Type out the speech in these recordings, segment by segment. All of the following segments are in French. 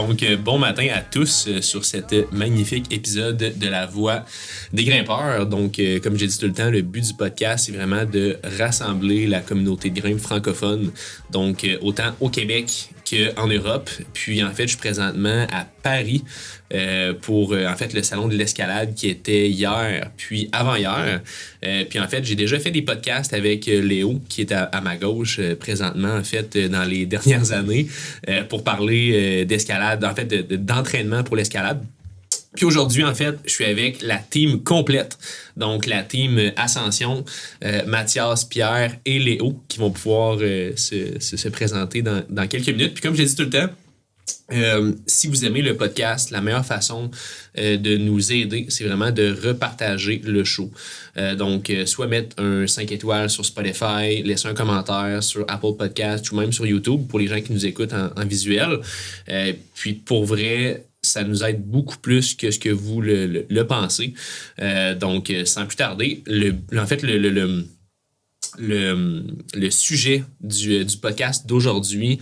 Donc, bon matin à tous sur cet magnifique épisode de La Voix des grimpeurs. Donc, comme j'ai dit tout le temps, le but du podcast, c'est vraiment de rassembler la communauté de grimpe francophone. Donc, autant au Québec qu'en Europe. Puis, en fait, je suis présentement à Paris pour, en fait, le salon de l'escalade qui était hier, puis avant-hier. Puis, en fait, j'ai déjà fait des podcasts avec Léo, qui est à ma gauche présentement, en fait, dans les dernières années, pour parler d'escalade, en fait, d'entraînement pour l'escalade. Puis aujourd'hui, en fait, je suis avec la team complète. Donc, la team Ascension, Mathias, Pierre et Léo, qui vont pouvoir se présenter dans quelques minutes. Puis comme je l'ai dit tout le temps, si vous aimez le podcast, la meilleure façon de nous aider, c'est vraiment de repartager le show. Donc, soit mettre un 5 étoiles sur Spotify, laisser un commentaire sur Apple Podcasts ou même sur YouTube pour les gens qui nous écoutent en visuel. Puis, pour vrai, ça nous aide beaucoup plus que ce que vous le pensez. Donc, sans plus tarder, en fait, le sujet du podcast d'aujourd'hui,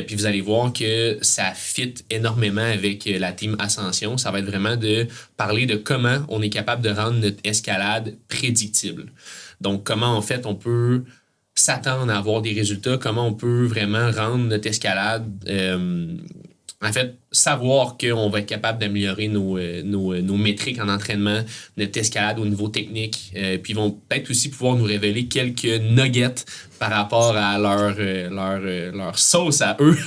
puis vous allez voir que ça fit énormément avec la team Ascension. Ça va être vraiment de parler de comment on est capable de rendre notre escalade prédictible. Donc, comment en fait on peut s'attendre à avoir des résultats, comment on peut vraiment rendre notre escalade... en fait, savoir qu'on va être capable d'améliorer nos métriques en entraînement, notre escalade au niveau technique. Puis ils vont peut-être aussi pouvoir nous révéler quelques nuggets par rapport à leur sauce à eux.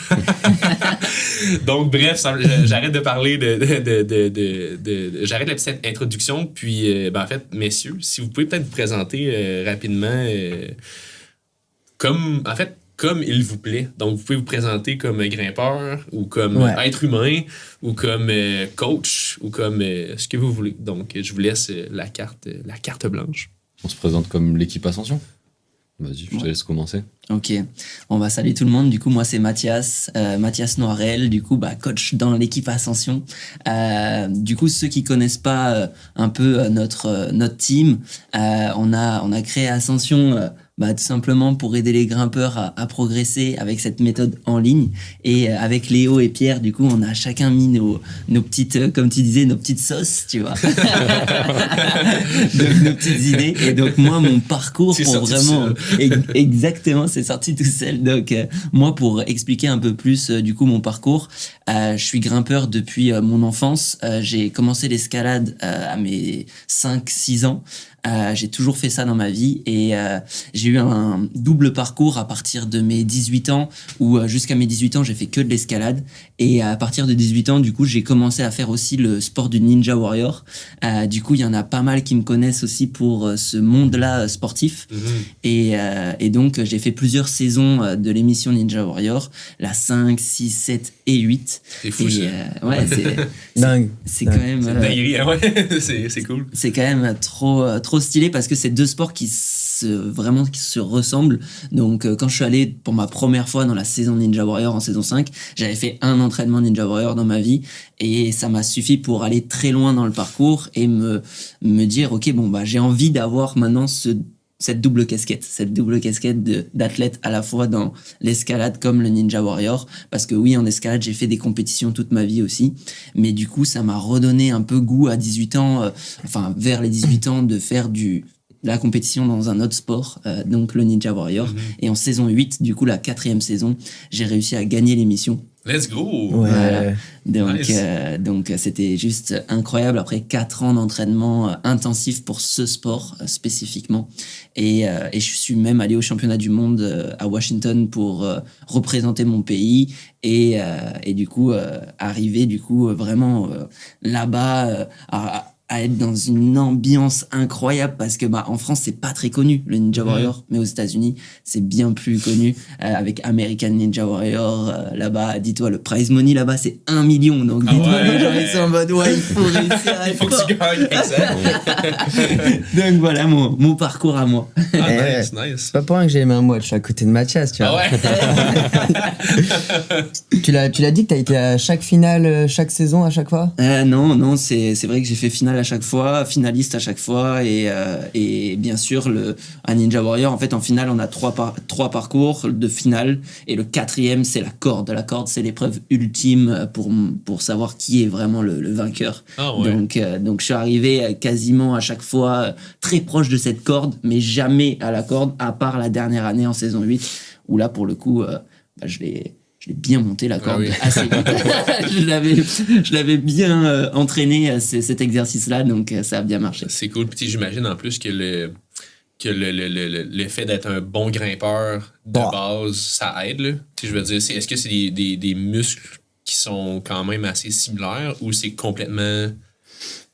Donc, bref, j'arrête de parler j'arrête la petite introduction. Puis, en fait, messieurs, si vous pouvez peut-être vous présenter rapidement comme il vous plaît. Donc, vous pouvez vous présenter comme grimpeur ou comme être humain ou comme coach ou comme ce que vous voulez. Donc, je vous laisse la carte blanche. On se présente comme l'équipe Ascension. Vas-y, je te laisse commencer. Ok, on va saluer tout le monde. Du coup, moi, c'est Mathias Noirel, du coup, coach dans l'équipe Ascension. Du coup, ceux qui connaissent pas un peu notre team, on a créé Ascension tout simplement pour aider les grimpeurs à progresser avec cette méthode en ligne. Et avec Léo et Pierre, du coup, on a chacun mis nos petites, comme tu disais, nos petites sauces, tu vois. Donc, nos petites idées. Et donc, moi, mon parcours c'est pour vraiment... Exactement, c'est sorti tout seul. Donc, moi, pour expliquer un peu plus, du coup, mon parcours, je suis grimpeur depuis mon enfance. J'ai commencé l'escalade à mes 5-6 ans. J'ai toujours fait ça dans ma vie et j'ai eu un double parcours à partir de mes 18 ans où jusqu'à mes 18 ans j'ai fait que de l'escalade et à partir de 18 ans du coup j'ai commencé à faire aussi le sport du Ninja Warrior. Du coup il y en a pas mal qui me connaissent aussi pour ce monde-là sportif. Et donc j'ai fait plusieurs saisons de l'émission Ninja Warrior, la 5, 6, 7 et 8. C'est fou ça. Ouais, c'est dingue. C'est quand même... C'est dinguerie, ouais. c'est cool. C'est quand même trop stylé parce que c'est deux sports qui se ressemblent. Donc quand je suis allé pour ma première fois dans la saison Ninja Warrior en saison 5, j'avais fait un entraînement Ninja Warrior dans ma vie et ça m'a suffi pour aller très loin dans le parcours et me dire ok j'ai envie d'avoir maintenant cette double casquette d'athlète à la fois dans l'escalade comme le Ninja Warrior, parce que oui, en escalade, j'ai fait des compétitions toute ma vie aussi, mais du coup, ça m'a redonné un peu goût à 18 ans, vers les 18 ans, de faire la compétition dans un autre sport, donc le Ninja Warrior. Et en saison 8, du coup, la 4e saison, j'ai réussi à gagner l'émission. Let's go! Ouais. Voilà. Nice. Donc c'était juste incroyable après 4 ans d'entraînement intensif pour ce sport spécifiquement. Et je suis même allé au championnat du monde à Washington pour représenter mon pays et du coup arriver du coup vraiment là-bas à être dans une ambiance incroyable parce que en France c'est pas très connu le Ninja Warrior, mais aux États-Unis c'est bien plus connu avec American Ninja Warrior. Là-bas, dis-toi, le prize money là-bas c'est 1 million, donc dis-toi les gens ils sont en mode il faut réussir à Il faut que tu gagnes avec ça. Donc voilà mon parcours à moi. Nice. C'est pas pour rien que j'ai les mains moites, je suis à côté de Mathias, tu vois. Tu l'as dit que t'as été à chaque finale, chaque saison, à chaque fois? Non, c'est vrai que j'ai fait finale à à chaque fois, finaliste à chaque fois, et bien sûr, un Ninja Warrior, en fait, en finale, on a trois parcours de finale, et le 4e, c'est la corde. La corde, c'est l'épreuve ultime pour savoir qui est vraiment le vainqueur. Ah ouais. Donc, je suis arrivé quasiment à chaque fois très proche de cette corde, mais jamais à la corde, à part la dernière année en saison 8, où là, pour le coup, je l'ai bien monté la corde assez vite. je l'avais bien entraîné cet exercice-là, donc ça a bien marché. C'est cool. Puis j'imagine en plus que le fait d'être un bon grimpeur de base, ça aide. Là. Je veux dire, est-ce que c'est des muscles qui sont quand même assez similaires ou c'est complètement...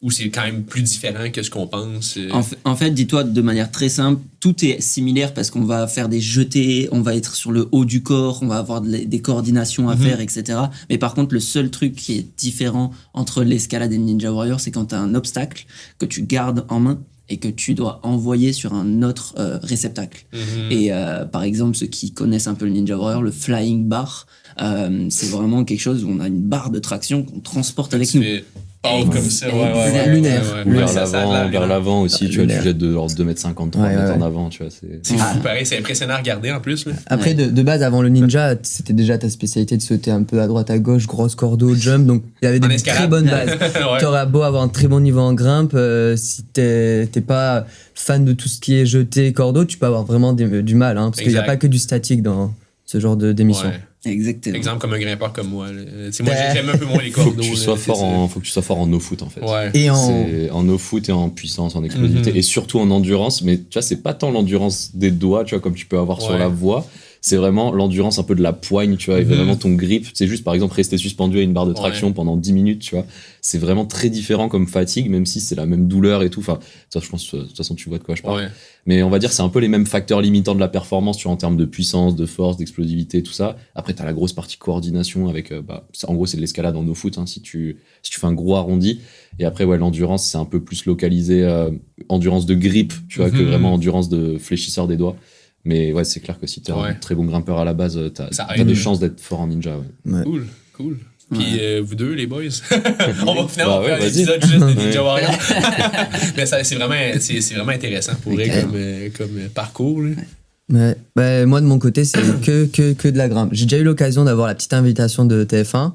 ou c'est quand même plus différent que ce qu'on pense? En fait, dis-toi de manière très simple, tout est similaire parce qu'on va faire des jetés, on va être sur le haut du corps, on va avoir des coordinations à faire, etc. Mais par contre, le seul truc qui est différent entre l'escalade et le Ninja Warrior, c'est quand tu as un obstacle que tu gardes en main et que tu dois envoyer sur un autre réceptacle. Et par exemple, ceux qui connaissent un peu le Ninja Warrior, le flying bar, c'est vraiment quelque chose où on a une barre de traction qu'on transporte avec nous. Comme ça, ouais. Lunaire. Vers l'avant aussi, tu vois, tu jettes de 2,50 m, 3 mètres en avant, tu vois. C'est fou, pareil, c'est impressionnant à regarder en plus. Là. Après, de base, avant le ninja, c'était déjà ta spécialité de sauter un peu à droite, à gauche, grosse cordeau, jump, donc il y avait des très bonnes bases. Tu auras beau avoir un très bon niveau en grimpe, si t'es pas fan de tout ce qui est jeté, cordeau, tu peux avoir vraiment du mal, hein, parce qu'il n'y a pas que du statique dans ce genre d'émission. Ouais. Exactement. Exemple comme un grimpeur comme moi. Moi, j'aime un peu moins les cordeaux. Faut que tu sois fort en no-foot, en fait. Ouais. Et en no-foot et en puissance, en explosivité, et surtout en endurance. Mais tu vois, c'est pas tant l'endurance des doigts, tu vois, comme tu peux avoir sur la voie. C'est vraiment l'endurance un peu de la poigne, tu vois, et vraiment ton grip. C'est juste, par exemple, rester suspendu à une barre de traction pendant 10 minutes, tu vois. C'est vraiment très différent comme fatigue, même si c'est la même douleur et tout. Enfin, ça, je pense, de toute façon, tu vois de quoi je parle. Ouais. Mais on va dire, c'est un peu les mêmes facteurs limitants de la performance, tu vois, en termes de puissance, de force, d'explosivité, tout ça. Après, t'as la grosse partie coordination avec, en gros, c'est de l'escalade en no-foot, hein, si tu fais un gros arrondi. Et après, l'endurance, c'est un peu plus localisé, endurance de grip, tu vois, que vraiment endurance de fléchisseur des doigts. Mais ouais, c'est clair que si t'es un très bon grimpeur à la base, t'as des chances d'être fort en ninja. Ouais. Cool. Puis vous deux, les boys, on va finalement faire un épisode juste de Ninja Warrior. Mais c'est vraiment intéressant pour vrai comme parcours. Là. Ouais. Moi, de mon côté, c'est que de la grimpe. J'ai déjà eu l'occasion d'avoir la petite invitation de TF1.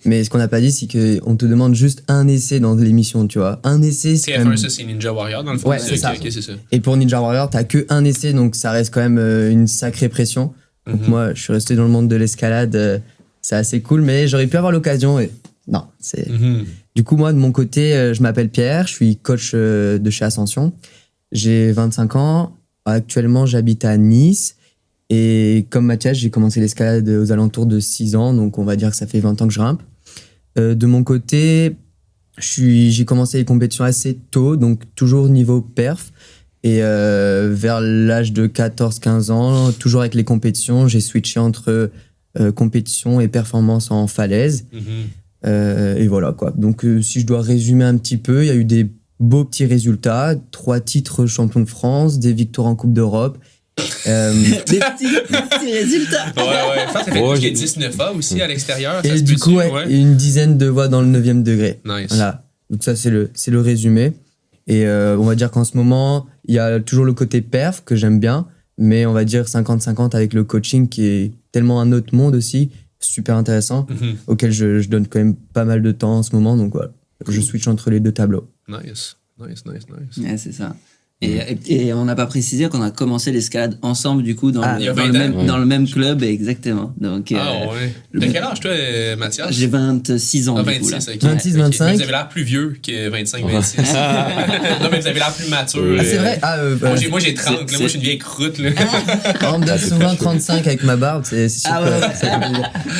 Mais ce qu'on n'a pas dit, c'est qu'on te demande juste un essai dans l'émission, tu vois. Un essai, c'est TF1, ça, c'est Ninja Warrior, dans le fond. Ouais, c'est ça. Okay, c'est ça. Et pour Ninja Warrior, t'as que un essai, donc ça reste quand même une sacrée pression. Donc moi, je suis resté dans le monde de l'escalade, c'est assez cool, mais j'aurais pu avoir l'occasion. Et... Non, c'est... Du coup, moi, de mon côté, je m'appelle Pierre, je suis coach de chez Ascension. J'ai 25 ans. Actuellement, j'habite à Nice. Et comme Mathias, j'ai commencé l'escalade aux alentours de 6 ans, donc on va dire que ça fait 20 ans que je grimpe. De mon côté, j'ai commencé les compétitions assez tôt, donc toujours niveau perf. Et vers l'âge de 14-15 ans, toujours avec les compétitions, j'ai switché entre compétition et performance en falaise. Et voilà quoi. Donc si je dois résumer un petit peu, il y a eu des beaux petits résultats, 3 titres champion de France, des victoires en Coupe d'Europe. Des petits résultats. Ouais. Je pense que ça fait 19 fois aussi à l'extérieur. Et du coup, une dizaine de voix dans le 9e degré. Nice. Voilà. Donc ça, c'est le résumé. Et on va dire qu'en ce moment, il y a toujours le côté perf que j'aime bien, mais on va dire 50-50 avec le coaching qui est tellement un autre monde aussi, super intéressant, auquel je donne quand même pas mal de temps en ce moment. Donc voilà, je switch entre les deux tableaux. Nice. Ouais, c'est ça. Et on n'a pas précisé qu'on a commencé l'escalade ensemble, du coup, dans le même club, exactement. Donc, ouais. T'as quel âge, toi, Mathias? J'ai 26 ans. 26, du coup, là. okay. 26, 25. Vous avez l'air plus vieux que 25, 26. Non, mais vous avez l'air plus mature. C'est vrai? Moi, j'ai 30. Là, moi, je suis une vieille croûte. Là. On me donne souvent 35 avec ma barbe, c'est super.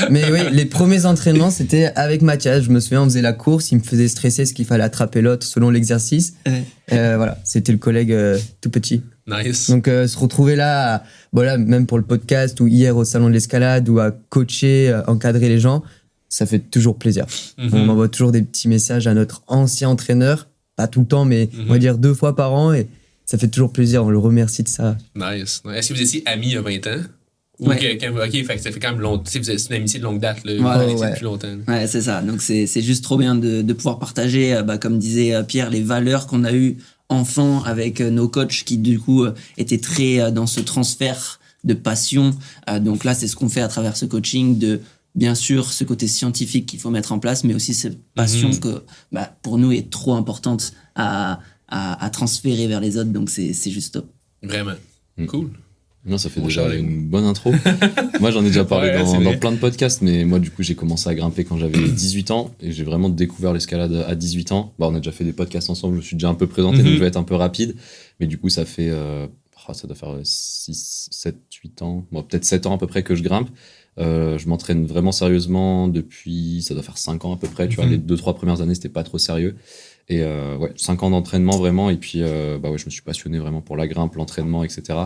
Mais oui, les premiers entraînements, c'était avec Mathias. Je me souviens, on faisait la course, il me faisait stresser parce qu'il fallait attraper l'autre selon l'exercice. Voilà, c'était le collègue tout petit. Nice. Donc se retrouver là, même pour le podcast ou hier au salon de l'escalade ou à coacher, encadrer les gens, ça fait toujours plaisir. On envoie toujours des petits messages à notre ancien entraîneur, pas tout le temps, mais on va dire 2 fois par an, et ça fait toujours plaisir. On le remercie de ça. Nice. Est-ce que vous étiez amis il y a 20 ans? Ok, fait que ça fait quand même longtemps. C'est une amitié de longue date, là. Vous Ouais. depuis longtemps. Ouais, c'est ça. Donc c'est juste trop bien de pouvoir partager, comme disait Pierre, les valeurs qu'on a eues enfant avec nos coachs qui du coup étaient très dans ce transfert de passion. Donc là, c'est ce qu'on fait à travers ce coaching de bien sûr ce côté scientifique qu'il faut mettre en place, mais aussi cette passion que pour nous est trop importante à transférer vers les autres. Donc c'est juste top. Vraiment. Cool. Non, ça fait déjà une bonne intro. Moi, j'en ai déjà parlé dans plein de podcasts, mais moi, du coup, j'ai commencé à grimper quand j'avais 18 ans et j'ai vraiment découvert l'escalade à 18 ans. On a déjà fait des podcasts ensemble, je me suis déjà un peu présenté, donc je vais être un peu rapide. Mais du coup, ça fait, ça doit faire 6, 7, 8 ans, peut-être 7 ans à peu près que je grimpe. Je m'entraîne vraiment sérieusement depuis, ça doit faire 5 ans à peu près. Tu vois, les 2-3 premières années, c'était pas trop sérieux. Et 5 ans d'entraînement vraiment. Et puis, je me suis passionné vraiment pour la grimpe, l'entraînement, etc.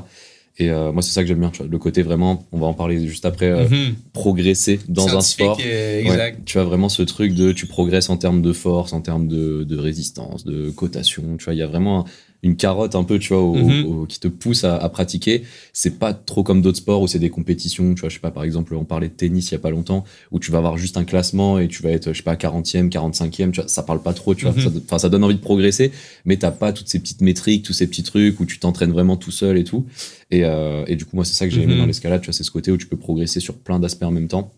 Et moi, c'est ça que j'aime bien, tu vois, le côté vraiment, on va en parler juste après, progresser dans scientifique, un sport. Exact. Tu as vraiment ce truc de tu progresses en termes de force, en termes de résistance, de cotation. Tu vois, il y a vraiment une carotte un peu, tu vois, qui te pousse à pratiquer. C'est pas trop comme d'autres sports où c'est des compétitions. Tu vois, je sais pas, par exemple, on parlait de tennis il y a pas longtemps, où tu vas avoir juste un classement et tu vas être, je sais pas, 40e, 45e. Tu vois, ça parle pas trop, tu vois. Ça donne envie de progresser, mais t'as pas toutes ces petites métriques, tous ces petits trucs où tu t'entraînes vraiment tout seul et tout. Et du coup, moi, c'est ça que j'ai aimé dans l'escalade. Tu vois, c'est ce côté où tu peux progresser sur plein d'aspects en même temps.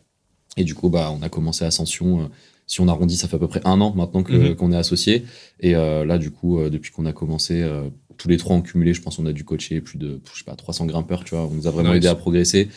Et du coup, on a commencé Ascension. Si on arrondit, ça fait à peu près 1 an maintenant qu'on est associés. Et là, du coup, depuis qu'on a commencé, tous les 3 en cumulé, je pense qu'on a dû coacher plus de, 300 grimpeurs, tu vois. On nous a vraiment aidé à progresser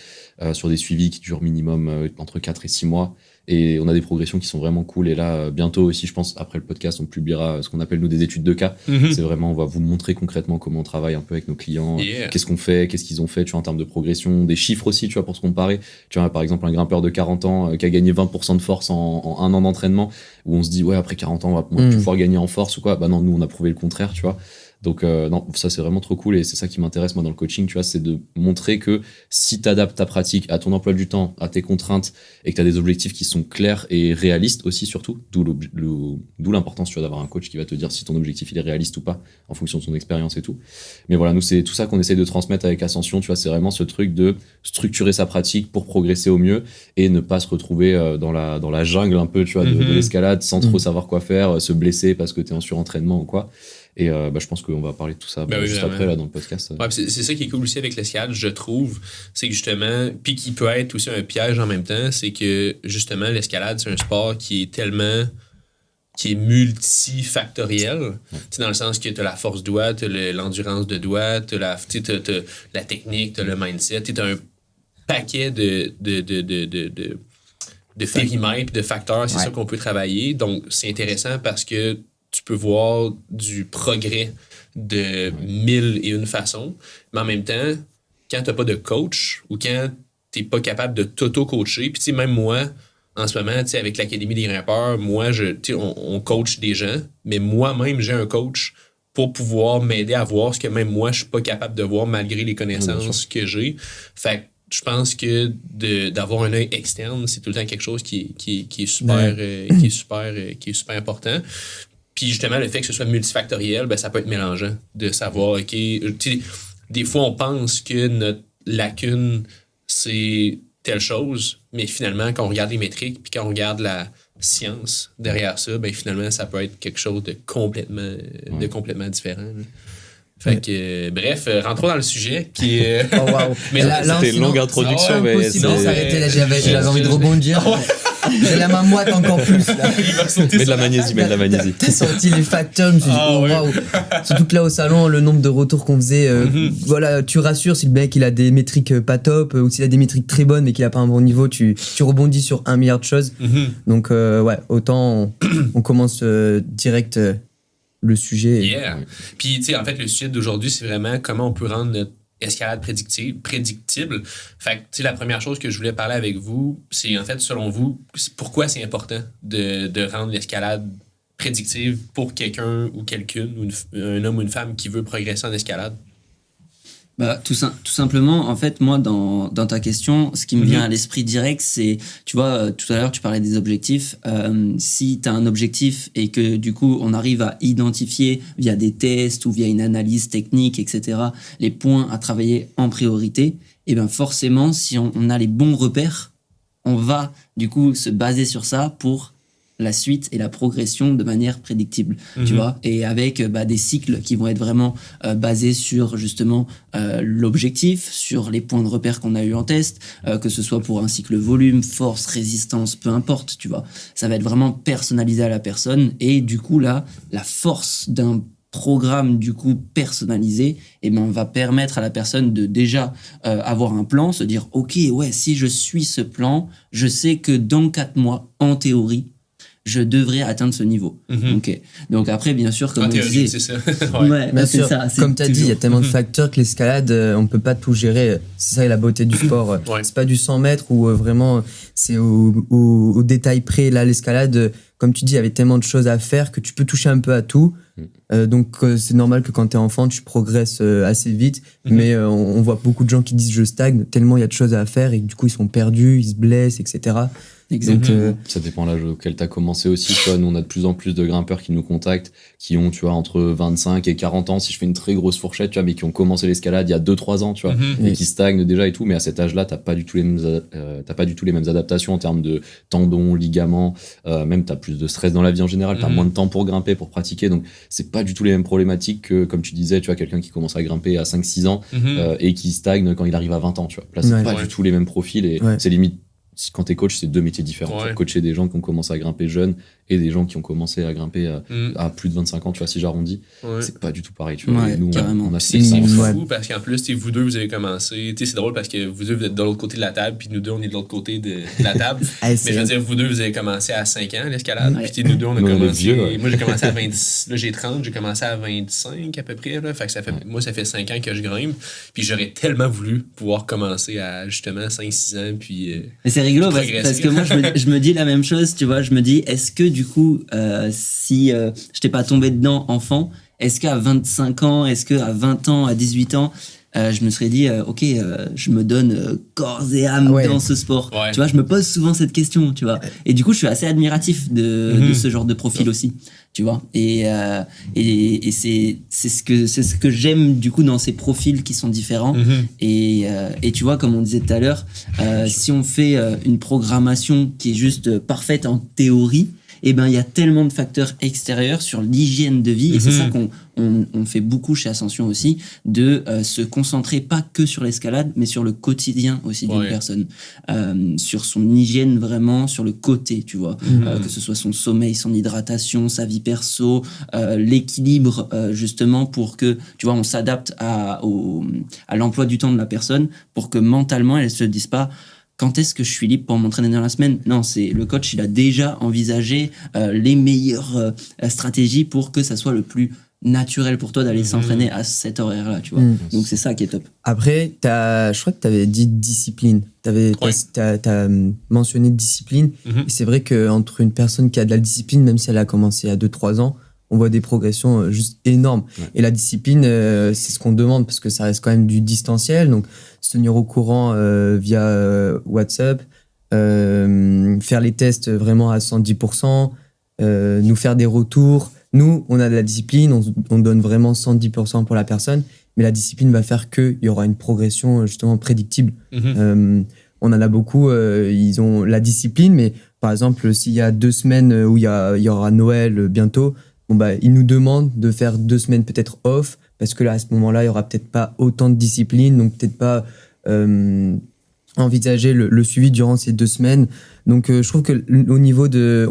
sur des suivis qui durent minimum entre 4 et 6 mois. Et on a des progressions qui sont vraiment cool. Et là, bientôt aussi, je pense, après le podcast, on publiera ce qu'on appelle, nous, des études de cas. C'est vraiment, on va vous montrer concrètement comment on travaille un peu avec nos clients, qu'est-ce qu'on fait, qu'est-ce qu'ils ont fait, tu vois, en termes de progression, des chiffres aussi, tu vois, pour se comparer. Tu vois, par exemple, un grimpeur de 40 ans qui a gagné 20% de force en 1 an d'entraînement, où on se dit, ouais, après 40 ans, on va pouvoir gagner en force ou quoi. Bah non, nous, on a prouvé le contraire, tu vois. Donc non, ça c'est vraiment trop cool et c'est ça qui m'intéresse moi dans le coaching, tu vois, c'est de montrer que si tu adaptes ta pratique à ton emploi du temps, à tes contraintes et que tu as des objectifs qui sont clairs et réalistes aussi surtout, d'où l'importance, tu vois, d'avoir un coach qui va te dire si ton objectif il est réaliste ou pas en fonction de ton expérience et tout. Mais voilà, nous c'est tout ça qu'on essaye de transmettre avec Ascension, tu vois, c'est vraiment ce truc de structurer sa pratique pour progresser au mieux et ne pas se retrouver dans la jungle un peu, tu vois, de l'escalade sans trop savoir quoi faire, se blesser parce que tu es en surentraînement ou quoi. Et je pense qu'on va parler de tout ça juste après là dans le podcast. Ouais, c'est ça qui est cool aussi avec l'escalade, je trouve, c'est que justement, puis qui peut être aussi un piège en même temps, c'est que justement l'escalade c'est un sport qui est multifactoriel, dans le sens que tu as la force doigt, tu as l'endurance de doigt, tu as la technique, tu as le mindset, tu as un paquet de périmètres, de facteurs, c'est ça qu'on peut travailler. Donc c'est intéressant parce que tu peux voir du progrès de 1001 façons, mais en même temps, quand tu n'as pas de coach ou quand tu n'es pas capable de t'auto-coacher, puis même moi, en ce moment, avec l'Académie des grimpeurs, moi, on coach des gens, mais moi-même, j'ai un coach pour pouvoir m'aider à voir ce que même moi, je suis pas capable de voir malgré les connaissances que j'ai. Fait que je pense que d'avoir un œil externe, c'est tout le temps quelque chose qui est super important. Puis justement, le fait que ce soit multifactoriel, ça peut être mélangeant de savoir, OK, des fois, on pense que notre lacune, c'est telle chose, mais finalement, quand on regarde les métriques, puis quand on regarde la science derrière ça, finalement, ça peut être quelque chose de complètement différent. Là. Fait que, bref, rentrons dans le sujet qui est... Oh, wow. Mais c'était une longue introduction, mais... impossible de s'arrêter, là, j'avais envie de rebondir. J'ai la main moite encore plus, là. Mets de la magnésie, T'as sorti les facteurs, je me suis dit, waouh. Surtout que là, au salon, le nombre de retours qu'on faisait, voilà, tu rassures si le mec, il a des métriques pas top, ou s'il a des métriques très bonnes, mais qu'il a pas un bon niveau, tu rebondis sur 1 milliard de choses. Donc, autant on commence direct... le sujet. Yeah. Puis, tu sais, en fait, le sujet d'aujourd'hui, c'est vraiment comment on peut rendre notre escalade prédictible. Fait que, tu sais, la première chose que je voulais parler avec vous, c'est en fait, selon vous, pourquoi c'est important de rendre l'escalade prédictive pour quelqu'un ou quelqu'une, ou un homme ou une femme qui veut progresser en escalade? Tout simplement, en fait, moi, dans ta question, ce qui me vient à l'esprit direct, c'est, tu vois, tout à l'heure, tu parlais des objectifs. Si tu as un objectif et que, du coup, on arrive à identifier via des tests ou via une analyse technique, etc., les points à travailler en priorité, et ben forcément, si on a les bons repères, on va du coup se baser sur ça pour la suite et la progression de manière prédictible, tu vois, et avec des cycles qui vont être vraiment basés sur justement l'objectif, sur les points de repère qu'on a eu en test, que ce soit pour un cycle volume, force, résistance, peu importe, tu vois. Ça va être vraiment personnalisé à la personne, et du coup là, la force d'un programme du coup personnalisé, et ben on va permettre à la personne de déjà avoir un plan, se dire ok, ouais, si je suis ce plan, je sais que dans 4 mois, en théorie, je devrais atteindre ce niveau. Okay. Donc après, bien sûr, comme on disait... c'est ça. Bien sûr, ça, comme tu as dit, il y a tellement de facteurs que l'escalade, on peut pas tout gérer. C'est ça la beauté du sport. C'est pas du 100 mètres où vraiment c'est au détail près. Là, l'escalade, comme tu dis, il y avait tellement de choses à faire que tu peux toucher un peu à tout. Donc c'est normal que quand tu es enfant, tu progresses assez vite. Mais on voit beaucoup de gens qui disent je stagne tellement il y a de choses à faire et du coup ils sont perdus, ils se blessent, etc. Donc, ça dépend de l'âge auquel tu as commencé aussi. Tu vois, nous, on a de plus en plus de grimpeurs qui nous contactent, qui ont, tu vois, entre 25 et 40 ans, si je fais une très grosse fourchette, tu vois, mais qui ont commencé l'escalade il y a 2-3 ans, tu vois, et qui stagnent déjà et tout. Mais à cet âge-là, t'as pas du tout les mêmes adaptations en termes de tendons, ligaments, même t'as plus de stress dans la vie en général, t'as moins de temps pour grimper, pour pratiquer. Donc, c'est pas du tout les mêmes problématiques que, comme tu disais, tu vois, quelqu'un qui commence à grimper à 5-6 ans, et qui stagne quand il arrive à 20 ans, tu vois. Là, c'est pas du tout les mêmes profils et c'est limite, quand t'es coach, c'est 2 métiers différents. Tu vas coacher des gens qui ont commencé à grimper jeunes et des gens qui ont commencé à grimper à plus de 25 ans, tu vois, si j'arrondis. C'est pas du tout pareil, tu vois. Nous, on a c'est fou parce qu'en plus, vous deux, vous avez commencé. C'est drôle parce que vous deux, vous êtes de l'autre côté de la table, puis nous deux, on est de l'autre côté de la table. Mais je veux dire, vous deux, vous avez commencé à 5 ans, l'escalade. Puis nous deux, on a commencé. Vieux, moi, j'ai commencé à 20. Là, j'ai 30, j'ai commencé à 25 à peu près. Là. Fait que moi, ça fait 5 ans que je grimpe. Puis j'aurais tellement voulu pouvoir commencer à justement 5-6 ans. Puis. Mais c'est rigolo parce que moi, je me dis la même chose, tu vois. Je me dis, est-ce que du coup, si je t'ai pas tombé dedans enfant, est-ce qu'à 25 ans, est-ce qu'à 20 ans, à 18 ans, je me serais dit, ok, je me donne corps et âme dans ce sport. Tu vois, je me pose souvent cette question, tu vois. Et du coup, je suis assez admiratif de ce genre de profil aussi, tu vois. Et c'est ce que j'aime du coup dans ces profils qui sont différents. Et tu vois, comme on disait tout à l'heure, si on fait une programmation qui est juste parfaite en théorie, eh ben, il y a tellement de facteurs extérieurs sur l'hygiène de vie, et c'est ça qu'on fait beaucoup chez Ascension aussi, de se concentrer pas que sur l'escalade, mais sur le quotidien aussi d'une personne, sur son hygiène vraiment, sur le côté, tu vois, que ce soit son sommeil, son hydratation, sa vie perso, l'équilibre justement pour que, tu vois, on s'adapte à l'emploi du temps de la personne pour que mentalement elle se dise pas quand est-ce que je suis libre pour m'entraîner dans la semaine? Non, c'est le coach, il a déjà envisagé les meilleures stratégies pour que ça soit le plus naturel pour toi d'aller s'entraîner à cet horaire-là, tu vois. Donc c'est ça qui est top. Après, je crois que tu avais dit discipline. T'as mentionné discipline. Et c'est vrai qu'entre une personne qui a de la discipline, même si elle a commencé à 2-3 ans, on voit des progressions juste énormes. Et la discipline, c'est ce qu'on demande parce que ça reste quand même du distanciel. Donc, se tenir au courant via WhatsApp, faire les tests vraiment à 110%, nous faire des retours. Nous, on a de la discipline, on donne vraiment 110% pour la personne, mais la discipline va faire qu'il y aura une progression justement prédictible. On en a beaucoup, ils ont la discipline, mais par exemple, s'il y a 2 semaines où il y aura Noël bientôt, ils nous demandent de faire 2 semaines peut-être off, parce que là, à ce moment-là, il n'y aura peut-être pas autant de discipline, donc peut-être pas envisager le suivi durant ces 2 semaines. Donc, je trouve qu'au niveau de...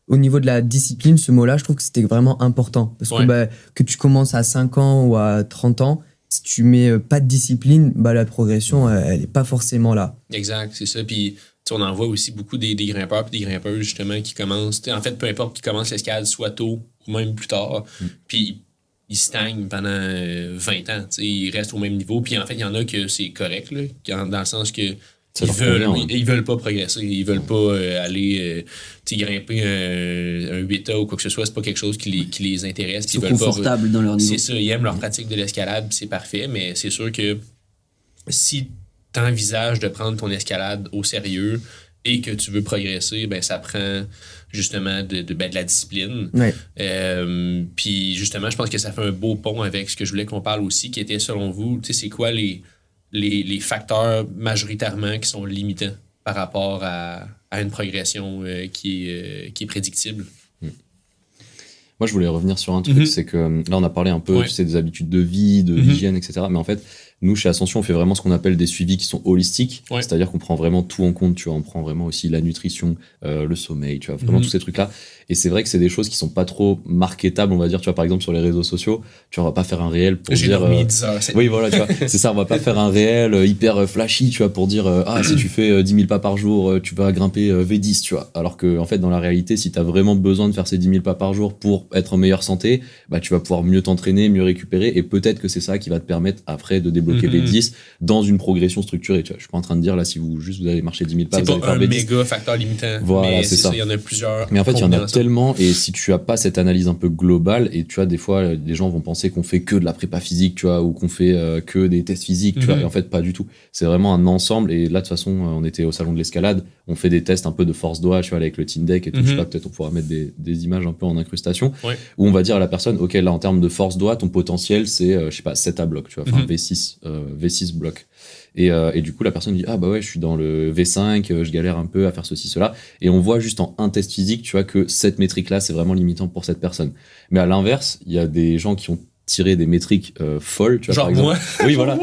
Au niveau de la discipline, ce mot-là, je trouve que c'était vraiment important. Parce que tu commences à 5 ans ou à 30 ans, si tu mets pas de discipline, la progression, elle n'est pas forcément là. Exact, c'est ça. Puis on en voit aussi beaucoup des grimpeurs et des grimpeuses justement qui commencent, en fait, peu importe qui commencent l'escalade, soit tôt ou même plus tard, puis ils stagnent pendant 20 ans, ils restent au même niveau. Puis en fait, il y en a que c'est correct, là, dans le sens que ils veulent pas progresser, ils veulent pas aller grimper un 8A ou quoi que ce soit, c'est pas quelque chose qui les intéresse. Ils sont confortables dans leur niveau. C'est ça, ils aiment leur pratique de l'escalade, c'est parfait, mais c'est sûr que si tu envisages de prendre ton escalade au sérieux et que tu veux progresser, ça prend justement de la discipline. Puis justement, je pense que ça fait un beau pont avec ce que je voulais qu'on parle aussi, qui était selon vous, c'est quoi les les facteurs majoritairement qui sont limitants par rapport à une progression qui est prédictible. Moi, je voulais revenir sur un truc, c'est que là, on a parlé un peu, tu sais, des habitudes de vie, de l'hygiène, etc. Mais en fait, nous, chez Ascension, on fait vraiment ce qu'on appelle des suivis qui sont holistiques. Ouais. C'est-à-dire qu'on prend vraiment tout en compte, tu vois. On prend vraiment aussi la nutrition, le sommeil, tu vois, vraiment tous ces trucs-là. Et c'est vrai que c'est des choses qui sont pas trop marketables, on va dire, tu vois, par exemple, sur les réseaux sociaux, tu vois, on va pas faire un réel pour dire... dormi 10 heures, oui, voilà, tu vois, c'est ça, on va pas faire un réel hyper flashy, tu vois, pour dire, si tu fais 10 000 pas par jour, tu vas grimper V10, tu vois. Alors que, en fait, dans la réalité, si t'as vraiment besoin de faire ces 10 000 pas par jour pour être en meilleure santé, bah, tu vas pouvoir mieux t'entraîner, mieux récupérer, et peut-être que c'est ça qui va te permettre, après, de débloquer V10 dans une progression structurée, tu vois. Je suis pas en train de dire, là, si vous allez marcher 10 000 pas, vous allez faire V10. C'est pas un méga facteur limitant. Voilà, mais c'est ça. Il y en a plusieurs. Mais en fait, il y en a tellement, et si tu as pas cette analyse un peu globale, et tu vois, des fois, les gens vont penser qu'on fait que de la prépa physique, tu vois, ou qu'on fait que des tests physiques, tu vois, et en fait, pas du tout. C'est vraiment un ensemble, et là, de toute façon, on était au salon de l'escalade, on fait des tests un peu de force doigt, tu vois, avec le Team Deck et tout, je sais pas, peut-être on pourra mettre des images un peu en incrustation, où on va dire à la personne, ok, là, en termes de force doigt, ton potentiel, c'est, je sais pas, 7 à bloc, tu vois, enfin, V6 bloc. Et du coup, la personne dit, ah bah ouais, je suis dans le V5, je galère un peu à faire ceci, cela. Et on voit juste en un test physique, tu vois, que cette métrique-là, c'est vraiment limitant pour cette personne. Mais à l'inverse, il y a des gens qui ont tiré des métriques folles, tu vois, genre par exemple. Moi. Oui, voilà.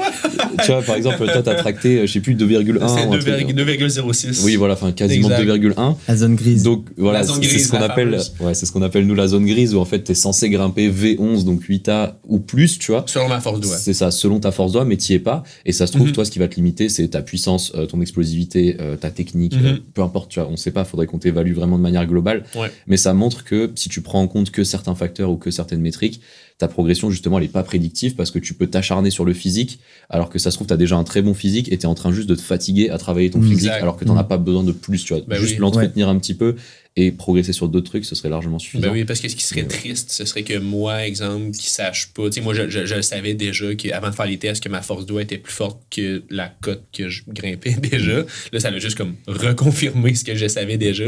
Tu vois, par exemple, toi, t'as tracté, je sais plus, 2,1. C'est 2,06. Oui, voilà, enfin, quasiment 2,1. La zone grise. Donc, voilà, c'est ce qu'on appelle, c'est ce qu'on appelle, nous, la zone grise, où en fait, t'es censé grimper V11, donc 8A ou plus, tu vois. Selon ma force doigt. C'est ça, selon ta force doigt, mais t'y es pas. Et ça se trouve, toi, ce qui va te limiter, c'est ta puissance, ton explosivité, ta technique, peu importe, tu vois, on sait pas, faudrait qu'on t'évalue vraiment de manière globale. Ouais. Mais ça montre que si tu prends en compte que certains facteurs ou que certaines métriques, ta progression, justement, elle est pas prédictive parce que tu peux t'acharner sur le physique, alors que ça se trouve, t'as déjà un très bon physique et t'es en train juste de te fatiguer à travailler ton physique, alors que t'en as pas besoin de plus, tu vois. Bah juste l'entretenir un petit peu et progresser sur d'autres trucs, ce serait largement suffisant. Ben oui, parce que ce qui serait triste, ce serait que moi, exemple, qui sache pas, tu sais, moi, je le savais déjà qu'avant de faire les tests, que ma force doigt était plus forte que la cote que je grimpais déjà. Là, ça l'a juste comme reconfirmé ce que je savais déjà.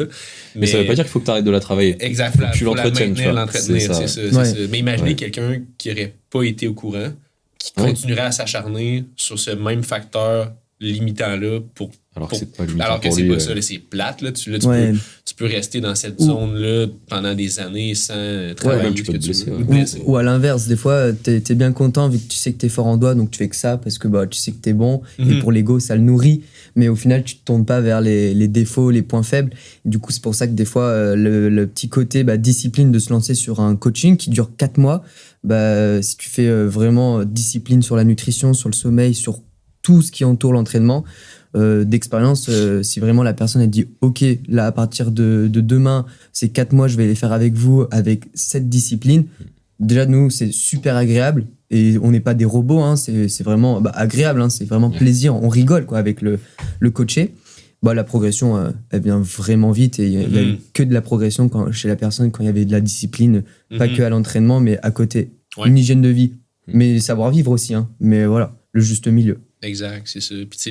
Mais ça veut pas dire qu'il faut que tu arrêtes de la travailler. Exact. Faut que tu l'entretiennes, tu vois. L'entretenir, c'est ça. Mais imaginez quelqu'un qui aurait pas été au courant, qui continuerait à s'acharner sur ce même facteur limitant-là alors que c'est pas limitant alors que c'est pas ça, là, c'est plate, là. Tu peux rester dans cette zone-là pendant des années sans travailler. Tu peux te blesser. Ou à l'inverse, des fois, t'es bien content vu que tu sais que t'es fort en doigt, donc tu fais que ça parce que bah, tu sais que t'es bon, et pour l'ego, ça le nourrit. Mais au final, tu te tournes pas vers les défauts, les points faibles. Et du coup, c'est pour ça que des fois, le petit côté discipline de se lancer sur un coaching qui dure 4 mois, si tu fais vraiment discipline sur la nutrition, sur le sommeil, sur tout ce qui entoure l'entraînement, d'expérience, si vraiment la personne elle dit ok, là à partir de demain, ces 4 mois, je vais les faire avec vous, avec cette discipline. Déjà, nous, c'est super agréable et on n'est pas des robots, hein, c'est vraiment agréable, hein, c'est vraiment plaisir, on rigole quoi, avec le coaché. La progression, elle vient vraiment vite et il n'y a eu que de la progression chez la personne quand il y avait de la discipline, pas que à l'entraînement, mais à côté. Une hygiène de vie, mais savoir vivre aussi, hein, mais voilà, le juste milieu. Exact, c'est ça. Puis tu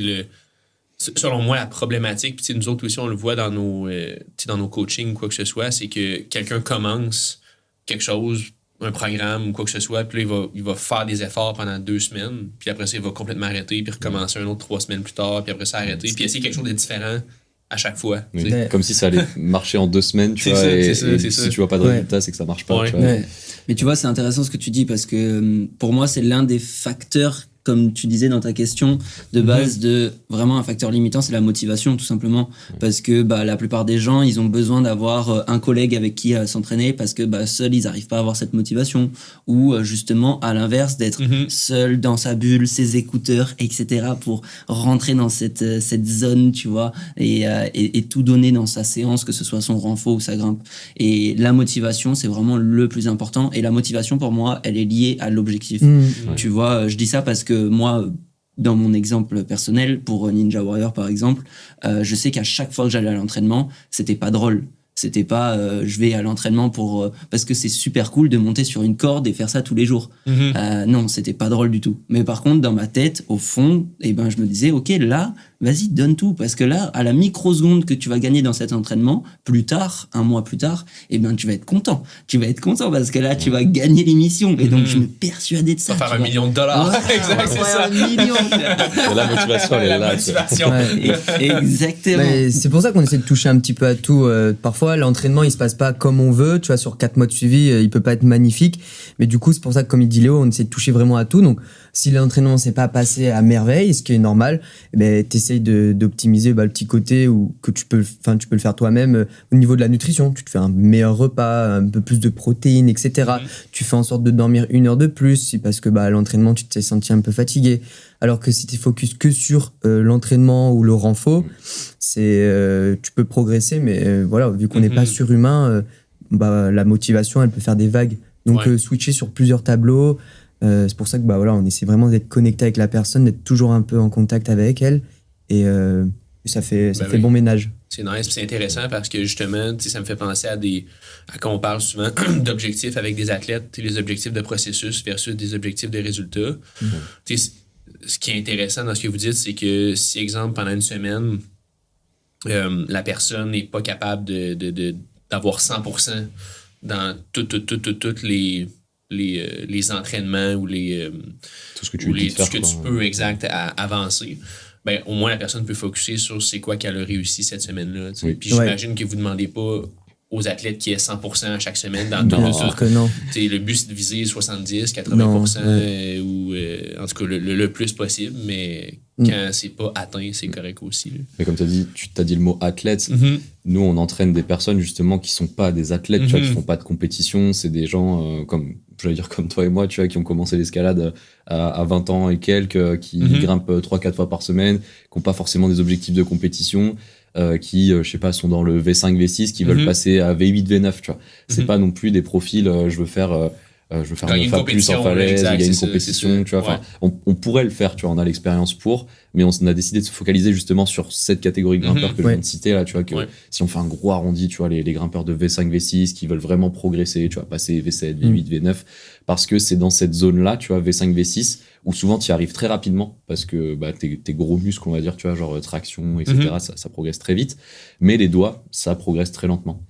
sais, selon moi, la problématique, puis nous autres aussi, on le voit dans nos coachings, quoi que ce soit, c'est que quelqu'un commence quelque chose, un programme ou quoi que ce soit, puis là, il va faire des efforts pendant 2 semaines, puis après ça, il va complètement arrêter, puis recommencer un autre 3 semaines plus tard, puis après ça, arrêter, puis essayer quelque chose de différent à chaque fois. Oui. Comme si ça allait marcher en 2 semaines, tu vois, si tu vois pas de résultat, c'est que ça marche pas. Tu vois. Mais tu vois, c'est intéressant ce que tu dis, parce que pour moi, c'est l'un des facteurs, comme tu disais dans ta question, de base de vraiment un facteur limitant, c'est la motivation, tout simplement. Parce que la plupart des gens, ils ont besoin d'avoir un collègue avec qui s'entraîner parce que seuls, ils n'arrivent pas à avoir cette motivation. Ou justement, à l'inverse, d'être seul dans sa bulle, ses écouteurs, etc. pour rentrer dans cette zone, tu vois, et tout donner dans sa séance, que ce soit son renfort ou sa grimpe. Et la motivation, c'est vraiment le plus important. Et la motivation, pour moi, elle est liée à l'objectif. Tu vois, je dis ça parce que moi, dans mon exemple personnel, pour Ninja Warrior par exemple, je sais qu'à chaque fois que j'allais à l'entraînement, c'était pas drôle. C'était pas je vais à l'entraînement parce que c'est super cool de monter sur une corde et faire ça tous les jours. Non, c'était pas drôle du tout. Mais par contre, dans ma tête, au fond, je me disais, ok, là, vas-y, donne tout. Parce que là, à la microseconde que tu vas gagner dans cet entraînement, plus tard, un mois plus tard, eh ben, tu vas être content. Tu vas être content parce que là, tu vas gagner l'émission. Et donc, je me persuadais de ça. On va faire $1 million. Exact, c'est ça. $1 million. La motivation, elle est là. Motivation. Exactement. Mais c'est pour ça qu'on essaie de toucher un petit peu à tout. Parfois, l'entraînement, il se passe pas comme on veut. Tu vois, sur 4 mois de suivi, il peut pas être magnifique. Mais du coup, c'est pour ça que, comme il dit Léo, on essaie de toucher vraiment à tout. Donc, si l'entraînement s'est pas passé à merveille, ce qui est normal, t'essayes d'optimiser le petit côté où que tu peux le faire toi-même au niveau de la nutrition. Tu te fais un meilleur repas, un peu plus de protéines, etc. Tu fais en sorte de dormir 1 heure de plus parce que l'entraînement, tu t'es senti un peu fatigué. Alors que si tu es focus que sur l'entraînement ou le renfort, tu peux progresser, mais voilà, vu qu'on n'est pas surhumain, la motivation, elle peut faire des vagues. Donc, switcher sur plusieurs tableaux, c'est pour ça que on essaie vraiment d'être connecté avec la personne, d'être toujours un peu en contact avec elle, et ça fait bon ménage. C'est nice, c'est intéressant parce que justement, ça me fait penser à quand on parle souvent d'objectifs avec des athlètes, les objectifs de processus versus des objectifs de résultats. Ce qui est intéressant dans ce que vous dites, c'est que si, exemple, pendant une semaine, la personne n'est pas capable d'avoir 100% dans toutes les entraînements ou tout ce que tu peux avancer, ben, au moins la personne peut focuser sur c'est quoi qu'elle a réussi cette semaine-là. Puis j'imagine que vous ne demandez pas aux athlètes qui aient 100% chaque semaine dans tout ça. Non. Le but, c'est de viser 70, 80% ou en tout cas le plus possible, mais quand c'est pas atteint, c'est correct aussi. Là. Mais comme tu as dit le mot athlète, nous, on entraîne des personnes justement qui sont pas des athlètes, tu vois, qui font pas de compétition. C'est des gens comme toi et moi, tu vois, qui ont commencé l'escalade à 20 ans et quelques, qui grimpent 3-4 fois par semaine, qui n'ont pas forcément des objectifs de compétition. Qui, je sais pas, sont dans le V5, V6, qui veulent passer à V8, V9, tu vois. C'est pas non plus des profils, je veux faire 9 A plus en falaise, il y a une compétition, tu vois. Enfin, on pourrait le faire, tu vois, on a l'expérience pour, mais on a décidé de se focaliser justement sur cette catégorie de grimpeurs que je viens de citer, là, tu vois, que si on fait un gros arrondi, tu vois, les grimpeurs de V5, V6 qui veulent vraiment progresser, tu vois, passer V7, V8, V9, parce que c'est dans cette zone-là, tu vois, V5, V6, où souvent tu y arrives très rapidement parce que tes gros muscles, on va dire, tu vois, genre traction, etc., ça progresse très vite, mais les doigts, ça progresse très lentement.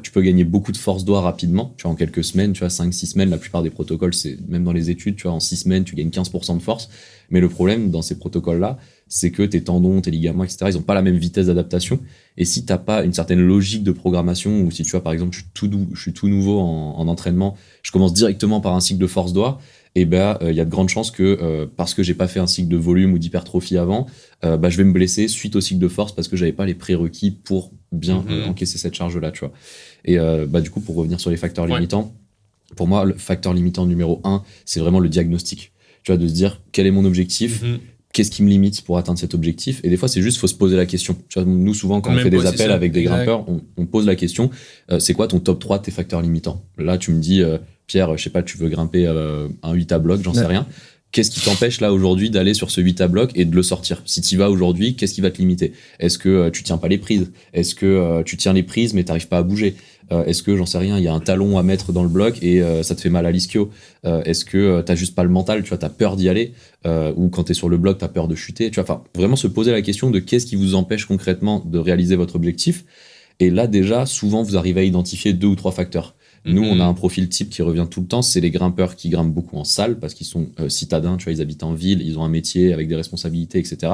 Tu peux gagner beaucoup de force doigts rapidement, tu vois, en quelques semaines, tu vois, 5-6 semaines, la plupart des protocoles, c'est même dans les études, tu vois, en 6 semaines, tu gagnes 15% de force, mais le problème dans ces protocoles-là, c'est que tes tendons, tes ligaments, etc., ils ont pas la même vitesse d'adaptation, et si t'as pas une certaine logique de programmation, ou si tu vois, par exemple, je suis tout nouveau en entraînement, je commence directement par un cycle de force doigts, et il y a de grandes chances que parce que j'ai pas fait un cycle de volume ou d'hypertrophie avant, je vais me blesser suite au cycle de force parce que j'avais pas les prérequis pour bien encaisser cette charge là, tu vois. Et du coup, pour revenir sur les facteurs limitants, pour moi le facteur limitant numéro 1, c'est vraiment le diagnostic, tu vois, de se dire quel est mon objectif, qu'est-ce qui me limite pour atteindre cet objectif, et des fois c'est juste faut se poser la question, tu vois. Nous souvent quand on fait des appels avec des grimpeurs, on pose la question, c'est quoi ton top 3 de tes facteurs limitants. Là tu me dis Pierre, je sais pas, tu veux grimper un 8 à bloc, j'en sais rien. Qu'est-ce qui t'empêche là aujourd'hui d'aller sur ce 8 à bloc et de le sortir? Si tu y vas aujourd'hui, qu'est-ce qui va te limiter? Est-ce que tu tiens pas les prises? Est-ce que tu tiens les prises mais t'arrives pas à bouger? Est-ce que, j'en sais rien, il y a un talon à mettre dans le bloc et ça te fait mal à l'ischio? Est-ce que t'as juste pas le mental, tu vois, t'as peur d'y aller? Ou quand t'es sur le bloc, t'as peur de chuter? Tu vois, enfin, vraiment se poser la question de qu'est-ce qui vous empêche concrètement de réaliser votre objectif. Et là, déjà, souvent, vous arrivez à identifier 2 ou 3 facteurs. Nous, on a un profil type qui revient tout le temps, c'est les grimpeurs qui grimpent beaucoup en salle parce qu'ils sont citadins, tu vois, ils habitent en ville, ils ont un métier avec des responsabilités, etc.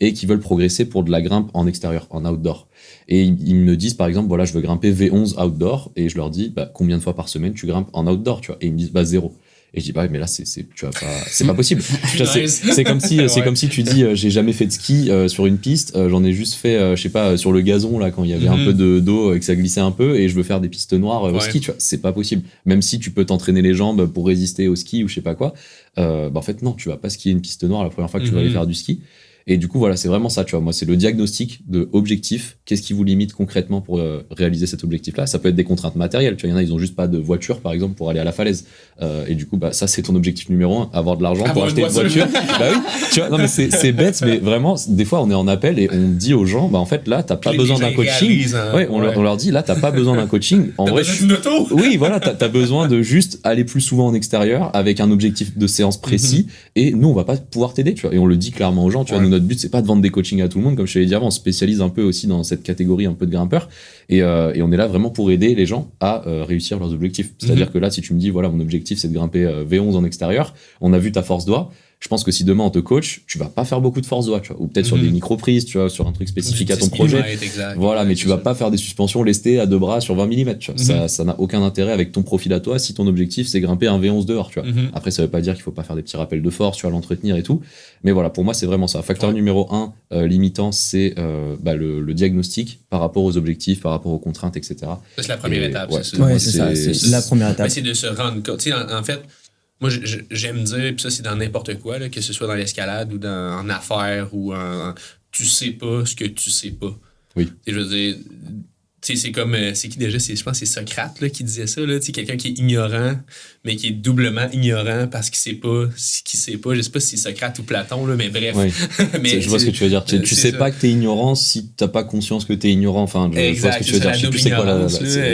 et qui veulent progresser pour de la grimpe en extérieur, en outdoor. Et ils me disent, par exemple, voilà, je veux grimper V11 outdoor, et je leur dis, combien de fois par semaine tu grimpes en outdoor, tu vois? Et ils me disent, 0. Et je dis, mais là, c'est pas possible. C'est comme si tu dis, j'ai jamais fait de ski sur une piste, j'en ai juste fait, je sais pas, sur le gazon, là, quand il y avait un peu d'eau et que ça glissait un peu, et je veux faire des pistes noires au ski, tu vois. C'est pas possible. Même si tu peux t'entraîner les jambes pour résister au ski ou je sais pas quoi, en fait, non, tu vas pas skier une piste noire la première fois que tu vas aller faire du ski. Et du coup, voilà, c'est vraiment ça, tu vois. Moi, c'est le diagnostic de objectif. Qu'est-ce qui vous limite concrètement pour réaliser cet objectif-là? Ça peut être des contraintes matérielles. Tu vois, il y en a, ils ont juste pas de voiture, par exemple, pour aller à la falaise. Et du coup, ça, c'est ton objectif numéro 1, avoir de l'argent pour acheter une voiture. Oui, tu vois, non, mais c'est bête, mais vraiment, des fois, on est en appel et on dit aux gens, en fait, là, t'as pas besoin d'un coaching. On leur dit, là, t'as pas besoin d'un coaching. En vrai, oui, voilà, t'as besoin de juste aller plus souvent en extérieur avec un objectif de séance précis. Et nous, on va pas pouvoir t'aider, tu vois. Et on le dit clairement aux gens, tu vois. notre but, c'est pas de vendre des coachings à tout le monde. Comme je te l'ai dit avant, on se spécialise un peu aussi dans cette catégorie un peu de grimpeurs. Et on est là vraiment pour aider les gens à réussir leurs objectifs. C'est-à-dire que là, si tu me dis, voilà, mon objectif, c'est de grimper V11 en extérieur, on a vu ta force doigt. Je pense que si demain on te coach, tu vas pas faire beaucoup de force doigt, tu vois, ou peut-être sur des micro-prises, tu vois, sur un truc spécifique à ton projet. Voilà, mais tu vas pas faire des suspensions lestées à 2 bras sur 20 mm, tu vois. Ça n'a aucun intérêt avec ton profil à toi si ton objectif c'est grimper un V11 dehors, tu vois. Après, ça veut pas dire qu'il faut pas faire des petits rappels de force, tu vois, l'entretenir et tout. Mais voilà, pour moi, c'est vraiment ça. Facteur numéro 1 limitant, c'est le diagnostic par rapport aux objectifs, par rapport aux contraintes, etc. C'est la première étape, c'est ça. Ouais, c'est ça, c'est la première étape. C'est de se rendre compte. Tu sais, en fait, moi, j'aime dire, puis ça, c'est dans n'importe quoi, là, que ce soit dans l'escalade ou en affaires ou tu sais pas ce que tu sais pas. Oui. Et je veux dire, tu sais, c'est comme, c'est qui déjà? Je pense que c'est Socrate là, qui disait ça, là, tu sais, quelqu'un qui est ignorant, mais qui est doublement ignorant parce qu'il sait pas ce qu'il sait pas. Je sais pas si c'est Socrate ou Platon, là, mais bref. Oui. Mais je vois ce que tu veux dire. Tu sais pas que t'es ignorant si t'as pas conscience que t'es ignorant. Enfin, je vois ce que tu veux dire. Je sais plus c'est quoi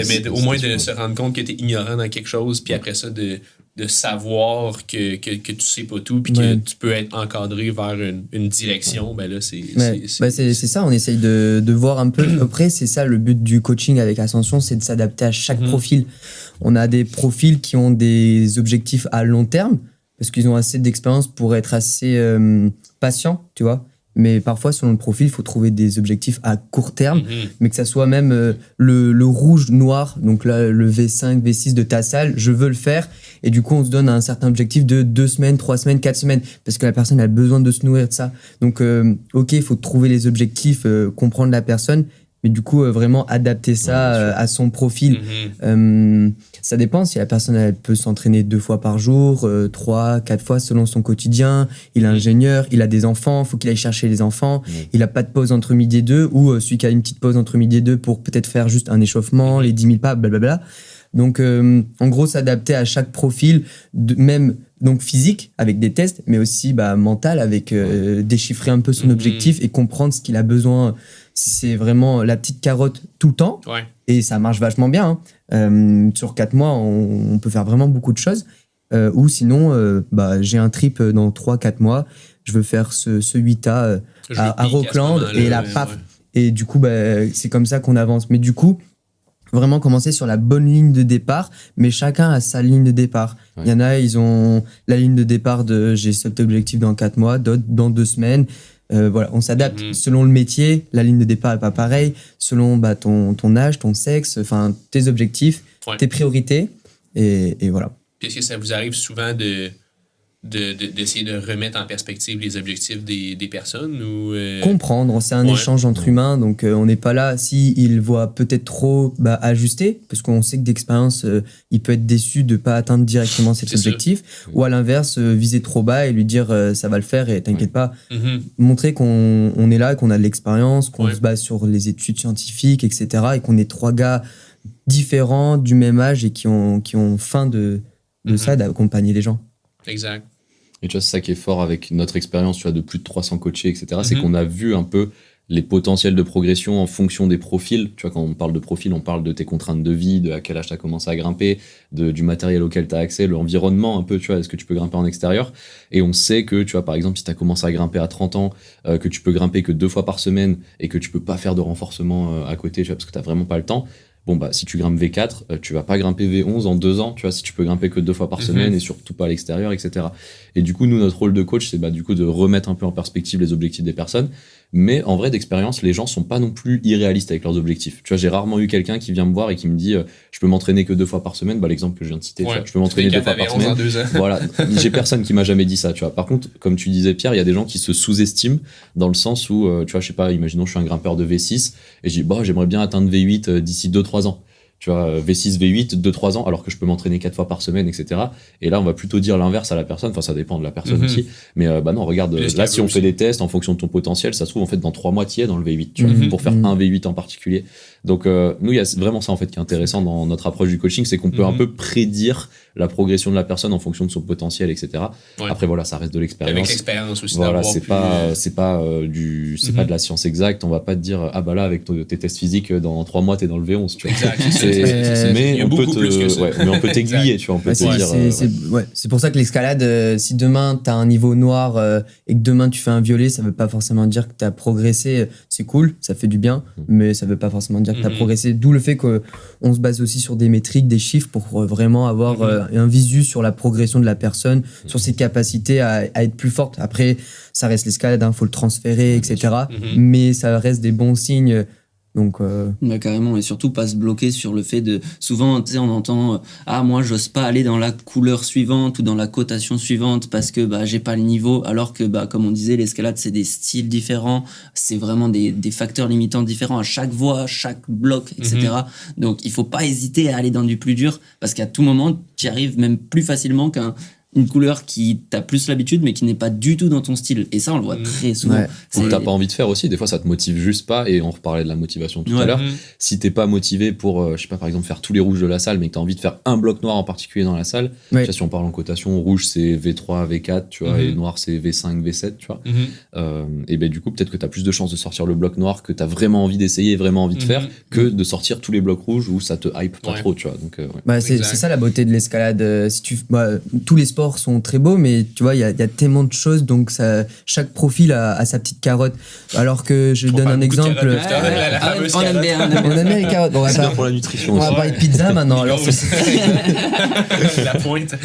mais au moins de se rendre compte que t'es ignorant dans quelque chose, puis après ça, de savoir que tu sais pas tout, puis que tu peux être encadré vers une direction, ben là, c'est ça, on essaye de voir un peu. Après, c'est ça le but du coaching avec Ascension, c'est de s'adapter à chaque profil. On a des profils qui ont des objectifs à long terme, parce qu'ils ont assez d'expérience pour être assez patients, tu vois. Mais parfois, selon le profil, il faut trouver des objectifs à court terme, mais que ça soit même le rouge-noir, donc là, le V5, V6 de ta salle, je veux le faire. Et du coup, on se donne un certain objectif de 2 semaines, 3 semaines, 4 semaines, parce que la personne a besoin de se nourrir de ça. Donc, ok, il faut trouver les objectifs, comprendre la personne, mais du coup, vraiment adapter ça à son profil. Ça dépend si la personne elle peut s'entraîner 2 fois par jour, 3, 4 fois selon son quotidien. Il est ingénieur, il a des enfants, il faut qu'il aille chercher les enfants. Il n'a pas de pause entre midi et 2, ou celui qui a une petite pause entre midi et 2 pour peut-être faire juste un échauffement, les 10 000 pas, blablabla. Donc, en gros, s'adapter à chaque profil, même donc physique, avec des tests, mais aussi mental, avec déchiffrer un peu son objectif et comprendre ce qu'il a besoin. Si c'est vraiment la petite carotte tout le temps, et ça marche vachement bien. Sur 4 mois, on peut faire vraiment beaucoup de choses. Ou sinon, j'ai un trip dans 3-4 mois, je veux faire ce 8A à Rockland, et là, paf. Et du coup, c'est comme ça qu'on avance. Mais du coup, vraiment commencer sur la bonne ligne de départ, mais chacun a sa ligne de départ. Il y en a, ils ont la ligne de départ de j'ai cet objectif dans 4 mois, d'autres dans 2 semaines. Voilà, on s'adapte selon le métier, la ligne de départ n'est pas pareille, selon ton âge, ton sexe, enfin tes objectifs, tes priorités, et voilà. Puis est-ce que ça vous arrive souvent d'essayer de remettre en perspective les objectifs des personnes ou comprendre, c'est un échange entre humains, donc on n'est pas là si il voit peut-être trop ajuster, parce qu'on sait que d'expérience il peut être déçu de pas atteindre directement cet objectif, ou à l'inverse viser trop bas et lui dire ça va le faire et t'inquiète pas. Montrer qu'on est là, qu'on a de l'expérience, qu'on se base sur les études scientifiques, etc., et qu'on est 3 gars différents du même âge et qui ont faim de ça, d'accompagner les gens. Exact. Et tu vois, c'est ça qui est fort avec notre expérience, tu vois, de plus de 300 coachés, etc. C'est qu'on a vu un peu les potentiels de progression en fonction des profils. Tu vois, quand on parle de profil, on parle de tes contraintes de vie, de à quel âge tu as commencé à grimper, du matériel auquel tu as accès, l'environnement un peu, tu vois, est-ce que tu peux grimper en extérieur? Et on sait que, tu vois, par exemple, si tu as commencé à grimper à 30 ans, que tu peux grimper que 2 fois par semaine et que tu peux pas faire de renforcement à côté, tu vois, parce que tu n'as vraiment pas le temps. Bon, si tu grimpes V4, tu vas pas grimper V11 en 2 ans, tu vois, si tu peux grimper que 2 fois par semaine et surtout pas à l'extérieur, etc. Et du coup, nous, notre rôle de coach, c'est du coup de remettre un peu en perspective les objectifs des personnes. Mais en vrai, d'expérience, les gens sont pas non plus irréalistes avec leurs objectifs. Tu vois, j'ai rarement eu quelqu'un qui vient me voir et qui me dit je peux m'entraîner que 2 fois par semaine. L'exemple que je viens de citer, tu vois, je peux m'entraîner 2 fois par semaine. Voilà, j'ai personne qui m'a jamais dit ça, tu vois. Par contre, comme tu disais, Pierre, il y a des gens qui se sous-estiment dans le sens où, tu vois, je sais pas, imaginons je suis un grimpeur de V6 et je dis j'aimerais bien atteindre V8 d'ici 2-3 ans. Tu vois, V6, V8, 2-3 ans, alors que je peux m'entraîner 4 fois par semaine, etc. Et là, on va plutôt dire l'inverse à la personne. Enfin, ça dépend de la personne aussi. Mais non, regarde, là, si on fait des tests en fonction de ton potentiel, ça se trouve, en fait, dans 3 mois, tu y es dans le V8, tu vois, pour faire un V8 en particulier. Donc, nous, il y a vraiment ça, en fait, qui est intéressant dans notre approche du coaching, c'est qu'on peut un peu prédire la progression de la personne en fonction de son potentiel, etc. Après, voilà, ça reste de l'expérience. Avec l'expérience aussi. Voilà, c'est pas de la science exacte. On va pas te dire, là, avec tes tests physiques, dans 3 mois, t'es dans le V11, tu vois. mais on peut t'aiguiller, tu vois, on peut te dire. C'est pour ça que l'escalade, si demain t'as un niveau noir et que demain tu fais un violet, ça veut pas forcément dire que t'as progressé. C'est cool, ça fait du bien, mais ça veut pas forcément dire que t'as progressé. D'où le fait qu'on se base aussi sur des métriques, des chiffres pour vraiment avoir un visu sur la progression de la personne, sur ses capacités à être plus forte. Après, ça reste l'escalade, faut le transférer, etc. Mais ça reste des bons signes. Donc carrément, et surtout pas se bloquer sur le fait de... Souvent, tu sais, on entend moi, j'ose pas aller dans la couleur suivante ou dans la cotation suivante parce que j'ai pas le niveau, alors que, comme on disait, l'escalade, c'est des styles différents, c'est vraiment des facteurs limitants différents à chaque voie, chaque bloc, etc. Donc, il faut pas hésiter à aller dans du plus dur parce qu'à tout moment, tu y arrives même plus facilement une couleur qui t'as plus l'habitude mais qui n'est pas du tout dans ton style, et ça on le voit très souvent. Ou que t'as pas envie de faire aussi, des fois ça te motive juste pas, et on reparlait de la motivation tout à l'heure. Si t'es pas motivé pour je sais pas, par exemple faire tous les rouges de la salle, mais que t'as envie de faire un bloc noir en particulier dans la salle, tu vois, si on parle en cotation, rouge c'est V3 V4 tu vois, et noir c'est V5 V7 tu vois, et du coup peut-être que t'as plus de chances de sortir le bloc noir que t'as vraiment envie d'essayer, vraiment envie de faire, que de sortir tous les blocs rouges où ça te hype pas trop, tu vois. Donc c'est ça la beauté de l'escalade. Si tous les sports sont très beaux, mais tu vois, il y a tellement de choses, donc chaque profil a sa petite carotte. Alors que je donne un exemple. On aime bien les carottes. Bon, c'est bien pour la nutrition. On va parler de pizza maintenant. Alors la pointe.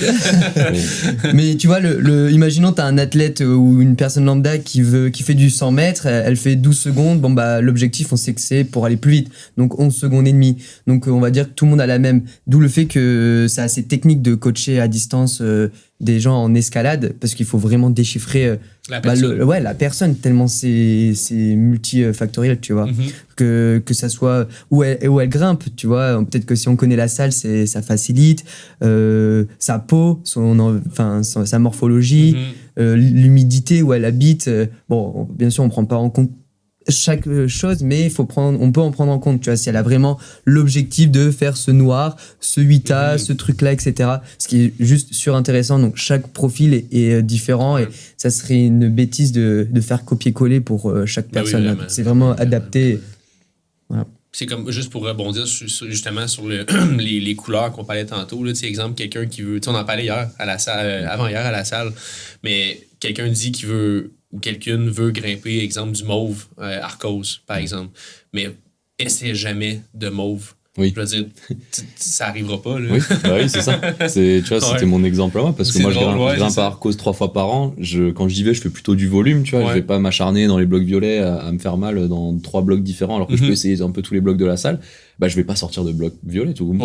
Mais tu vois, imaginons t'as un athlète ou une personne lambda qui fait du 100 mètres, elle fait 12 secondes. Bon l'objectif, on sait que c'est pour aller plus vite, donc 11 secondes et demie. Donc on va dire que tout le monde a la même. D'où le fait que c'est assez technique de coacher à distance des gens en escalade, parce qu'il faut vraiment déchiffrer la personne. La personne, tellement c'est multifactoriel, tu vois. Que ça soit où elle grimpe, tu vois. Peut-être que si on connaît la salle, ça facilite sa peau, sa morphologie, l'humidité où elle habite. Bon, bien sûr, on prend pas en compte chaque chose, mais on peut en prendre en compte, tu vois, si elle a vraiment l'objectif de faire ce noir, ce 8A, ce truc-là, etc. Ce qui est juste surintéressant. Donc, chaque profil est différent, et ça serait une bêtise de faire copier-coller pour chaque personne. Oui, c'est vraiment adapté. Voilà. C'est comme, juste pour rebondir justement sur les couleurs qu'on parlait tantôt, là, exemple, quelqu'un qui veut, on en parlait hier à la salle, avant-hier à la salle, mais quelqu'un dit qu'il veut, ou quelqu'un veut grimper, exemple, du mauve Arcos, par exemple, mais essaie jamais de mauve. Oui. Je veux dire, ça arrivera pas, là. Oui, c'est ça. Tu vois, c'était mon exemple à moi, parce que moi, je grimpe à Arcos 3 fois par an. Quand j'y vais, je fais plutôt du volume, tu vois. Je vais pas m'acharner dans les blocs violets à me faire mal dans 3 blocs différents, alors que je peux essayer un peu tous les blocs de la salle. Je vais pas sortir de blocs violets, tout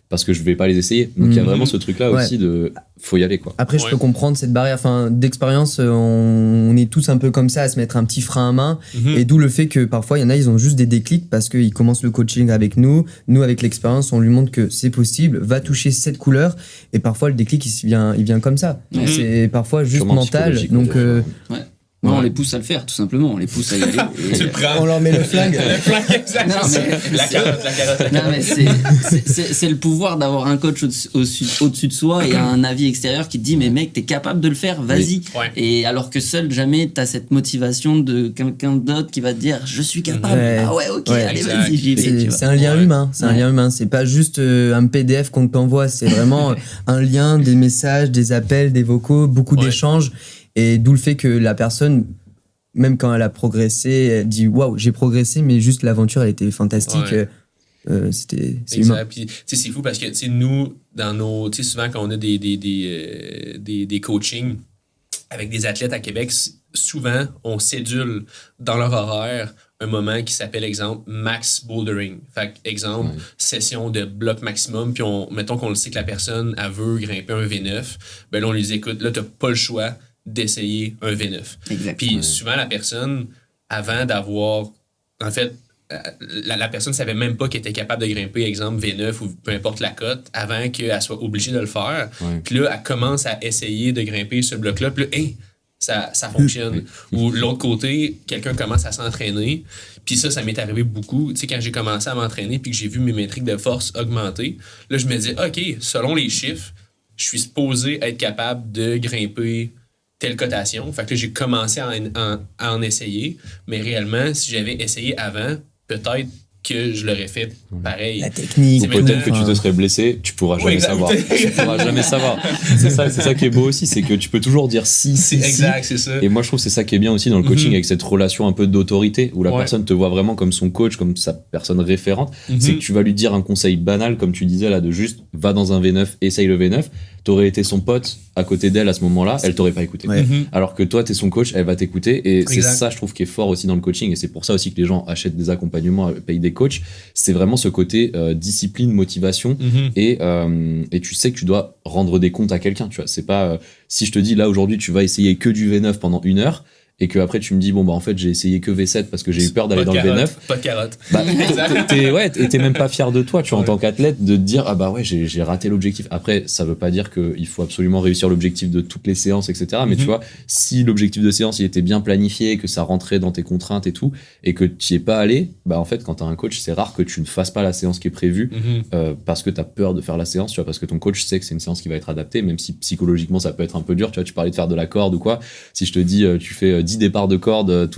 parce que je vais pas les essayer. Donc il y a vraiment ce truc là aussi faut y aller, quoi. Après je peux comprendre cette barrière, d'expérience, on est tous un peu comme ça à se mettre un petit frein à main, et d'où le fait que parfois il y en a, ils ont juste des déclics parce qu'ils commencent le coaching avec nous avec l'expérience, on lui montre que c'est possible, va toucher cette couleur, et parfois le déclic il vient comme ça. C'est parfois juste mental, donc on les pousse à le faire, tout simplement. On les pousse à y aller. On leur met le flingue. La carotte. Non, mais c'est le pouvoir d'avoir un coach au-dessus de soi et un avis extérieur qui te dit, mais mec, t'es capable de le faire, vas-y. Et alors que seul, jamais t'as cette motivation de quelqu'un d'autre qui va te dire, je suis capable. Allez, vas-y, j'y vais. C'est un lien humain. C'est un lien humain. C'est pas juste un PDF qu'on t'envoie. C'est vraiment un lien, des messages, des appels, des vocaux, beaucoup d'échanges. Et d'où le fait que la personne, même quand elle a progressé, elle dit waouh, j'ai progressé, mais juste l'aventure elle était fantastique. C'est humain. Puis c'est fou parce que nous, dans nos, souvent quand on a des coachings avec des athlètes à Québec, souvent on cédule dans leur horaire un moment qui s'appelle, exemple, max bouldering. Fait exemple, session de bloc maximum, puis mettons qu'on le sait que la personne elle veut grimper un V9, là on lui dit écoute, là t'as pas le choix d'essayer un V9. Exactement. Puis souvent, la personne, avant d'avoir... En fait, la personne ne savait même pas qu'elle était capable de grimper, exemple, V9 ou peu importe la cote, avant qu'elle soit obligée de le faire. Puis là, elle commence à essayer de grimper ce bloc-là. Puis là, ça fonctionne. Ou l'autre côté, quelqu'un commence à s'entraîner. Puis ça m'est arrivé beaucoup. Tu sais, quand j'ai commencé à m'entraîner puis que j'ai vu mes métriques de force augmenter, là, je me dis, OK, selon les chiffres, je suis supposé être capable de grimper telle cotation. Fait que là, j'ai commencé à en essayer. Mais réellement, si j'avais essayé avant, peut-être que je l'aurais fait pareil. La technique. Peut-être que tu te serais blessé, tu pourras jamais savoir. Tu pourras jamais savoir. C'est ça qui est beau aussi, c'est que tu peux toujours dire si. Exact, c'est ça. Et moi, je trouve que c'est ça qui est bien aussi dans le coaching, avec cette relation un peu d'autorité, où la personne te voit vraiment comme son coach, comme sa personne référente. C'est que tu vas lui dire un conseil banal, comme tu disais là, de juste va dans un V9, essaye le V9. T'aurais été son pote à côté d'elle à ce moment-là, elle t'aurait pas écouté. Alors que toi, t'es son coach, elle va t'écouter. Et c'est ça, je trouve, qui est fort aussi dans le coaching. Et c'est pour ça aussi que les gens achètent des accompagnements, payent des coachs. C'est vraiment ce côté discipline, motivation. Et tu sais que tu dois rendre des comptes à quelqu'un. Tu vois, c'est pas si je te dis là aujourd'hui, tu vas essayer que du V9 pendant 1 heure. Et que après tu me dis bon bah en fait j'ai essayé que V7 parce que j'ai eu peur d'aller dans le V9. Pas de carotte. Bah, t'es même pas fier de toi, tu vois, en tant qu'athlète, de te dire ah bah ouais j'ai raté l'objectif. Après ça veut pas dire qu'il faut absolument réussir l'objectif de toutes les séances, etc. Mais tu vois, si l'objectif de séance il était bien planifié, que ça rentrait dans tes contraintes et tout, et que tu y es pas allé, bah en fait quand t'as un coach c'est rare que tu ne fasses pas la séance qui est prévue parce que t'as peur de faire la séance, tu vois, parce que ton coach sait que c'est une séance qui va être adaptée, même si psychologiquement ça peut être un peu dur. Tu vois, tu parlais de faire de la corde ou quoi. Si je te dis tu fais 10 départs de corde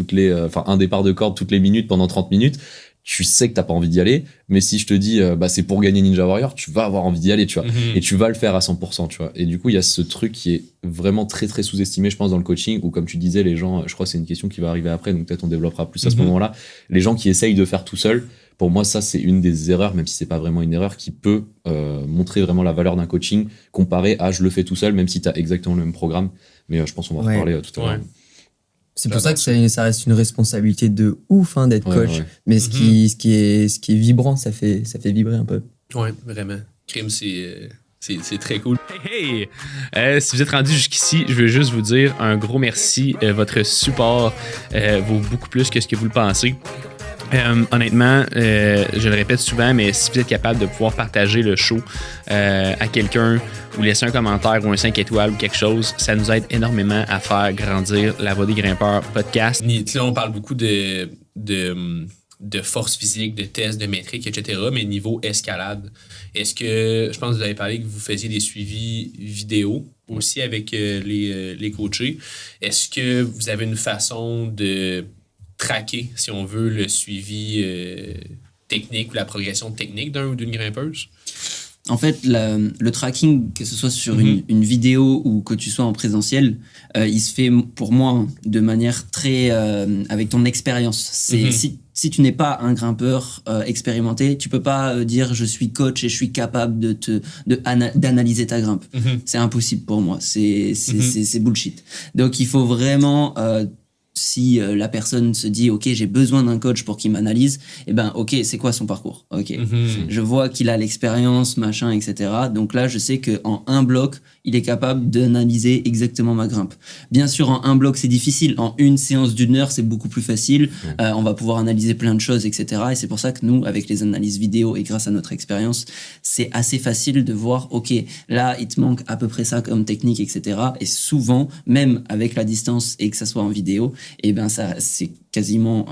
un départ de corde toutes les minutes pendant 30 minutes, tu sais que t'as pas envie d'y aller, mais si je te dis bah c'est pour gagner Ninja Warrior, tu vas avoir envie d'y aller, tu vois, et tu vas le faire à 100%, tu vois. Et du coup, il y a ce truc qui est vraiment très très sous-estimé, je pense, dans le coaching, où comme tu disais, les gens, je crois que c'est une question qui va arriver après, donc peut-être on développera plus à ce moment-là, les gens qui essayent de faire tout seul. Pour moi, ça, c'est une des erreurs, même si c'est pas vraiment une erreur, qui peut montrer vraiment la valeur d'un coaching comparé à je le fais tout seul, même si t'as exactement le même programme. Mais je pense qu'on va en reparler tout à l'heure. C'est pour ça que ça reste une responsabilité de ouf d'être coach. Mais ce qui est vibrant, ça fait vibrer un peu. Ouais, vraiment. Crime, c'est très cool. Hey! Si vous êtes rendu jusqu'ici, je veux juste vous dire un gros merci. Votre support vaut beaucoup plus que ce que vous le pensez. Honnêtement, je le répète souvent, mais si vous êtes capable de pouvoir partager le show à quelqu'un ou laisser un commentaire ou un 5 étoiles ou quelque chose, ça nous aide énormément à faire grandir La Voix des Grimpeurs podcast. Là, on parle beaucoup de force physique, de tests, de métriques, etc. Mais niveau escalade, est-ce que, je pense que vous avez parlé que vous faisiez des suivis vidéo aussi avec les coachés. Est-ce que vous avez une façon de traquer, si on veut, le suivi technique ou la progression technique d'un ou d'une grimpeuse? En fait, le tracking, que ce soit sur une vidéo ou que tu sois en présentiel, il se fait pour moi de manière très avec ton expérience. C'est si tu n'es pas un grimpeur expérimenté, tu peux pas dire je suis coach et je suis capable d'analyser ta grimpe. C'est impossible pour moi. C'est bullshit. Donc il faut vraiment si la personne se dit ok j'ai besoin d'un coach pour qu'il m'analyse, et ben ok c'est quoi son parcours, ok je vois qu'il a l'expérience machin etc, donc là je sais que en un bloc il est capable d'analyser exactement ma grimpe. Bien sûr en un bloc c'est difficile, en une séance d'1 heure c'est beaucoup plus facile, on va pouvoir analyser plein de choses etc, et c'est pour ça que nous avec les analyses vidéo et grâce à notre expérience c'est assez facile de voir ok là il te manque à peu près ça comme technique etc, et souvent même avec la distance et que ça soit en vidéo, et ben ça c'est quasiment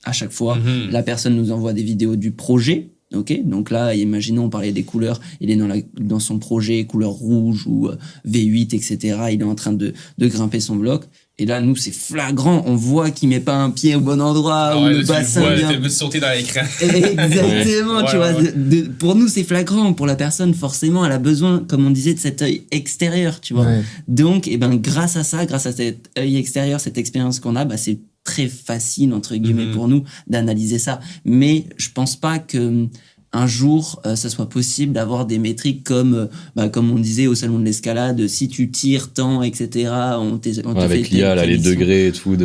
à chaque fois la personne nous envoie des vidéos du projet. Ok, donc là, imaginons on parlait des couleurs, il est dans son projet couleur rouge ou V8 etc. Il est en train de grimper son bloc. Et là, nous, c'est flagrant. On voit qu'il met pas un pied au bon endroit, ou le bassin. Il fait sauter dans l'écran. Exactement, tu vois. Pour nous, c'est flagrant. Pour la personne, forcément, elle a besoin, comme on disait, de cet œil extérieur, tu vois. Donc, et ben, grâce à cet œil extérieur, cette expérience qu'on a, bah, c'est très facile, entre guillemets, pour nous d'analyser ça. Mais je pense pas que un jour, ça soit possible d'avoir des métriques comme on disait au salon de l'escalade, si tu tires tant, etc. On te avec fait l'IA, là, les degrés et tout,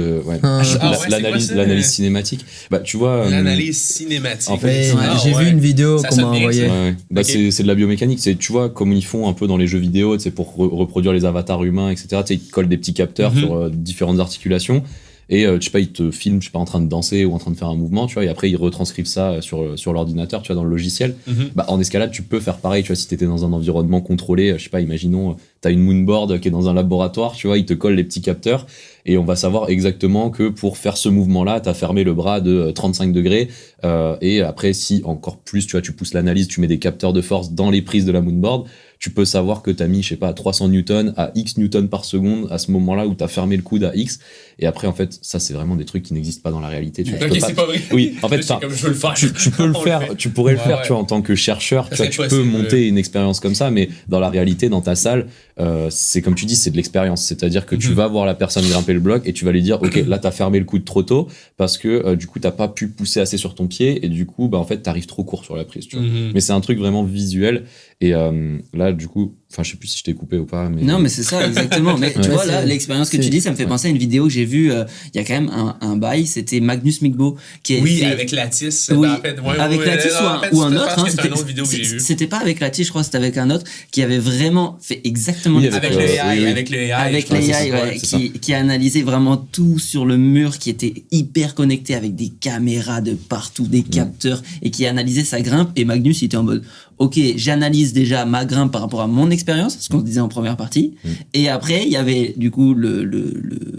l'analyse cinématique. Bah, tu vois. L'analyse cinématique. En fait, j'ai vu une vidéo qu'on m'a envoyée. Bah, c'est de la biomécanique. Tu vois, comme ils font un peu dans les jeux vidéo, pour reproduire les avatars humains, etc. Ils collent des petits capteurs sur différentes articulations. Et je sais pas, ils te filment, je sais pas, en train de danser ou en train de faire un mouvement, tu vois, et après ils retranscrivent ça sur l'ordinateur, tu vois, dans le logiciel. Bah, en escalade, tu peux faire pareil, tu vois, si t'étais dans un environnement contrôlé, je sais pas, imaginons, t'as une moonboard qui est dans un laboratoire, tu vois, ils te collent les petits capteurs, et on va savoir exactement que pour faire ce mouvement-là, t'as fermé le bras de 35 degrés, et après, si encore plus, tu vois, tu pousses l'analyse, tu mets des capteurs de force dans les prises de la moonboard, tu peux savoir que t'as mis, je sais pas, 300 newtons à X newtons par seconde à ce moment-là où t'as fermé le coude à X. Et après, en fait, ça, c'est vraiment des trucs qui n'existent pas dans la réalité. Tu Ok, c'est pas vrai. Oui, en fait, Comme je veux le faire. tu peux le faire, tu pourrais le faire, tu vois, en tant que chercheur, tu vois, tu peux monter une expérience comme ça, mais dans la réalité, dans ta salle, c'est comme tu dis, c'est de l'expérience. C'est-à-dire que tu vas voir la personne grimper le bloc et tu vas lui dire, ok, là, t'as fermé le coude trop tôt parce que du coup, t'as pas pu pousser assez sur ton pied et du coup, bah, en fait, t'arrives trop court sur la prise, tu vois. Mais c'est un truc vraiment visuel et là, du coup, enfin, je sais plus si je t'ai coupé ou pas, mais. Non, mais c'est ça, exactement. Mais tu vois, là, l'expérience que tu dis, ça me fait penser à une vidéo que j'ai vue, il y a quand même un bail, c'était Magnus Mikbo, qui est. Oui, avec Latis. Oui, en fait, avec Latis ou un autre, hein. C'était une autre vidéo que j'ai vue. C'était pas avec Latis, je crois, c'était avec un autre, qui avait vraiment fait exactement avec le AI, avec le AI. Avec l'AI, ouais, qui a analysé vraiment tout sur le mur, qui était hyper connecté avec des caméras de partout, des capteurs, et qui a analysé sa grimpe. Et Magnus, il était en mode, ok, j'analyse déjà ma grimpe par rapport à mon expérience, ce qu'on disait en première partie. Et après, il y avait du coup le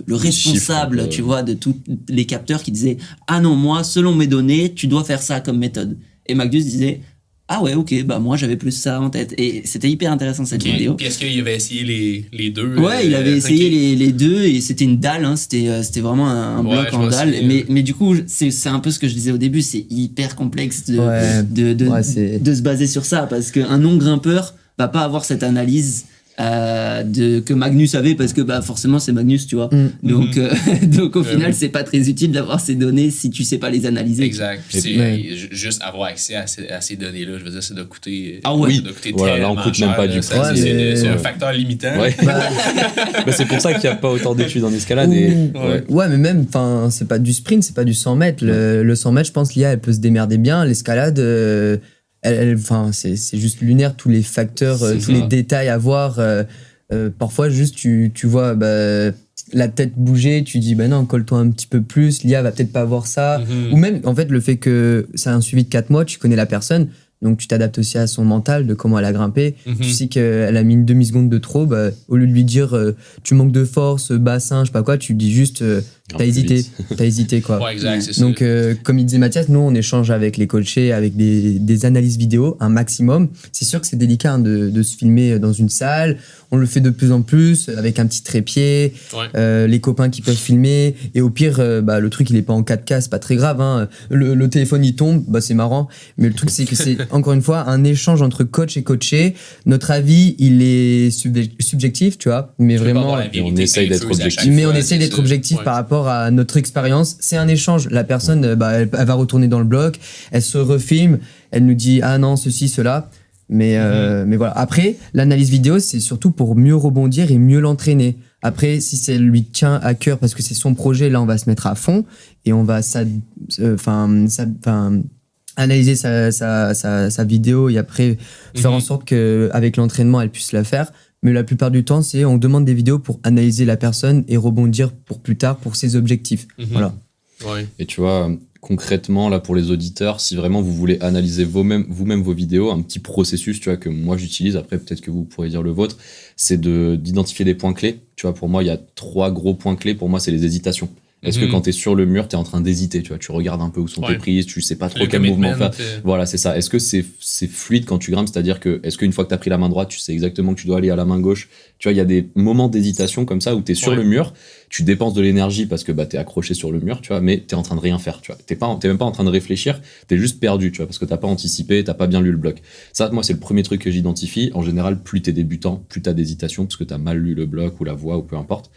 responsable, chiffres, tu vois, de tous les capteurs qui disait, ah non, moi, selon mes données, tu dois faire ça comme méthode. Et Magnus disait, ah ouais, ok, bah moi j'avais plus ça en tête. Et c'était hyper intéressant cette vidéo. Puis est-ce qu'il avait essayé les deux? Ouais, il avait essayé les deux et c'était une dalle, hein. C'était vraiment un bloc en dalle. Mais du coup, c'est un peu ce que je disais au début, c'est hyper complexe de se baser sur ça parce qu'un non-grimpeur va pas avoir cette analyse que Magnus avait parce que bah forcément c'est Magnus, tu vois. Donc au final c'est pas très utile d'avoir ces données si tu sais pas les analyser. Exact. C'est juste avoir accès à ces données là, je veux dire, ça doit coûter. Ah oui. Ça doit coûter voilà, là on coûte même pas du prix. C'est un facteur limitant. Ouais. Bah, c'est pour ça qu'il y a pas autant d'études en escalade. Ouais, mais même, enfin, c'est pas du sprint, c'est pas du 100 mètres. Le 100 mètres, je pense l'IA elle peut se démerder bien. L'escalade. Enfin, c'est juste lunaire, tous les facteurs, tous les détails à voir. Parfois, juste, tu vois la tête bouger, tu dis, non, colle-toi un petit peu plus, l'IA va peut-être pas voir ça. Ou même, en fait, le fait que ça a un suivi de 4 mois, tu connais la personne, donc tu t'adaptes aussi à son mental, de comment elle a grimpé. Tu sais qu'elle a mis une demi-seconde de trop, au lieu de lui dire, tu manques de force, bassin, je sais pas quoi, tu dis juste, t'as hésité, quoi. Ouais, exact, c'est donc, comme il disait Mathias, nous, on échange avec les coachés, avec des analyses vidéo, un maximum. C'est sûr que c'est délicat de se filmer dans une salle. On le fait de plus en plus, avec un petit trépied, les copains qui peuvent filmer. Et au pire, le truc, il est pas en 4K, c'est pas très grave, hein. Le téléphone, il tombe, c'est marrant. Mais le truc, c'est que c'est, encore une fois, un échange entre coach et coaché. Notre avis, il est subjectif, tu vois. Mais vraiment, on essaye d'être objectif. Mais on essaye d'être objectif par rapport à notre expérience. C'est un échange. La personne, elle va retourner dans le bloc, elle se refilme, elle nous dit ah non, ceci, cela. Mais voilà. Après, l'analyse vidéo, c'est surtout pour mieux rebondir et mieux l'entraîner. Après, si ça lui tient à cœur parce que c'est son projet, là, on va se mettre à fond et on va analyser sa vidéo et après faire en sorte qu'avec l'entraînement, elle puisse la faire. Mais la plupart du temps, on demande des vidéos pour analyser la personne et rebondir pour plus tard pour ses objectifs. Voilà. Ouais. Et tu vois, concrètement, là, pour les auditeurs, si vraiment vous voulez analyser vous-même vos vidéos, un petit processus, tu vois, que moi j'utilise, après peut-être que vous pourrez dire le vôtre, c'est d'identifier des points clés. Tu vois, pour moi, il y a 3 gros points clés. Pour moi, c'est les hésitations. Est-ce que quand t'es sur le mur, t'es en train d'hésiter, tu vois, tu regardes un peu où sont tes prises, tu sais pas trop quel mouvement faire. Voilà, c'est ça. Est-ce que c'est fluide quand tu grimpes, c'est-à-dire que est-ce qu'une fois que t'as pris la main droite, tu sais exactement que tu dois aller à la main gauche. Tu vois, il y a des moments d'hésitation comme ça où t'es sur le mur, tu dépenses de l'énergie parce que t'es accroché sur le mur, tu vois, mais t'es en train de rien faire, tu vois. T'es même pas en train de réfléchir, t'es juste perdu, tu vois, parce que t'as pas anticipé, t'as pas bien lu le bloc. Ça, moi, c'est le premier truc que j'identifie. En général, plus t'es débutant, plus t'as d'hésitation parce que t'as mal lu le bloc ou la voix ou peu importe.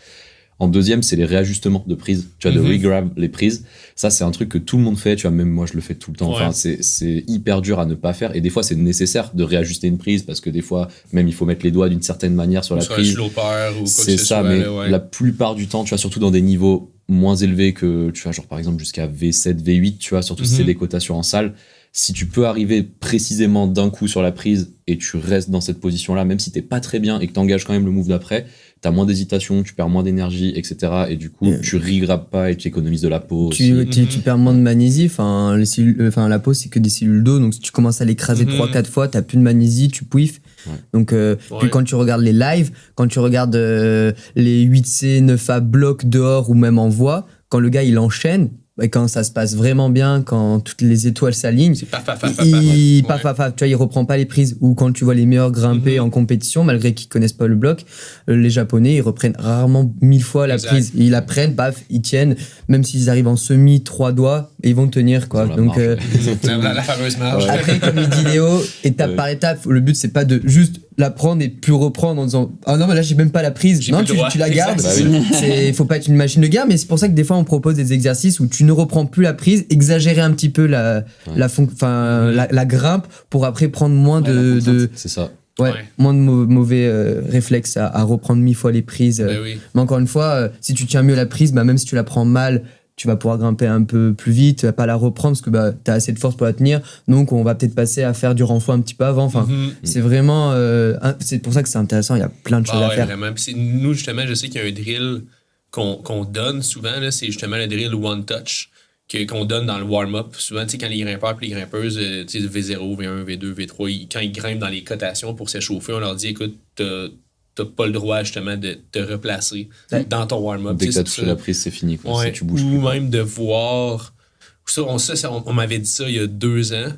En deuxième, c'est les réajustements de prise, tu vois, de regrab les prises. Ça, c'est un truc que tout le monde fait, tu vois, même moi, je le fais tout le temps. Enfin, c'est hyper dur à ne pas faire. Et des fois, c'est nécessaire de réajuster une prise parce que des fois, même, il faut mettre les doigts d'une certaine manière sur la prise. Sur un sloper ou quoi c'est ça, mais la plupart du temps, tu vois, surtout dans des niveaux moins élevés que, tu vois, genre par exemple jusqu'à V7, V8, tu vois, surtout si c'est des cotations en salle. Si tu peux arriver précisément d'un coup sur la prise et tu restes dans cette position-là, même si t'es pas très bien et que t'engages quand même le move d'après, t'as moins d'hésitation, tu perds moins d'énergie, etc. Et du coup, tu regrabes pas et tu économises de la peau. Tu perds moins de magnésie. Enfin, la peau, c'est que des cellules d'eau. Donc, si tu commences à l'écraser 3-4 fois, t'as plus de magnésie, tu pouiffes. Ouais. Donc, puis quand tu regardes les lives, quand tu regardes les 8C, 9A blocs dehors ou même en voix, quand le gars, il enchaîne, et quand ça se passe vraiment bien, quand toutes les étoiles s'alignent, C'est paf, tu vois, il reprend pas les prises. Ou quand tu vois les meilleurs grimper en compétition, malgré qu'ils connaissent pas le bloc, les Japonais, ils reprennent rarement 1000 fois la prise. Ils la prennent, paf, ils tiennent, même s'ils arrivent en semi 3 doigts, ils vont tenir, quoi. Donc, la fameuse marge. après, comme il dit Léo, étape par étape, le but, c'est pas de juste la prendre et puis reprendre en disant ah non mais là j'ai même pas la prise, non tu la gardes. Faut pas être une machine de guerre, mais c'est pour ça que des fois on propose des exercices où tu ne reprends plus la prise, exagérer un petit peu la grimpe pour après prendre moins c'est ça. Moins de mauvais réflexes à reprendre 1000 fois les prises. Mais encore une fois, si tu tiens mieux la prise, même si tu la prends mal, tu vas pouvoir grimper un peu plus vite, tu vas pas la reprendre parce que tu as assez de force pour la tenir, donc on va peut-être passer à faire du renfort un petit peu avant. C'est vraiment c'est pour ça que c'est intéressant, il y a plein de choses à faire. Vraiment. Puis nous justement, je sais qu'il y a un drill qu'on donne souvent là, c'est justement le drill one touch qu'on donne dans le warm-up. Souvent, tu sais, quand les grimpeurs et les grimpeuses, tu sais, V0, V1, V2, V3, quand ils grimpent dans les cotations pour s'échauffer, on leur dit écoute, t'as pas le droit justement de te replacer dans ton warm-up. Dès que t'as touché la prise, c'est fini. Quoi. Si tu bouges ou plus. même de voir... On m'avait dit ça il y a 2 ans.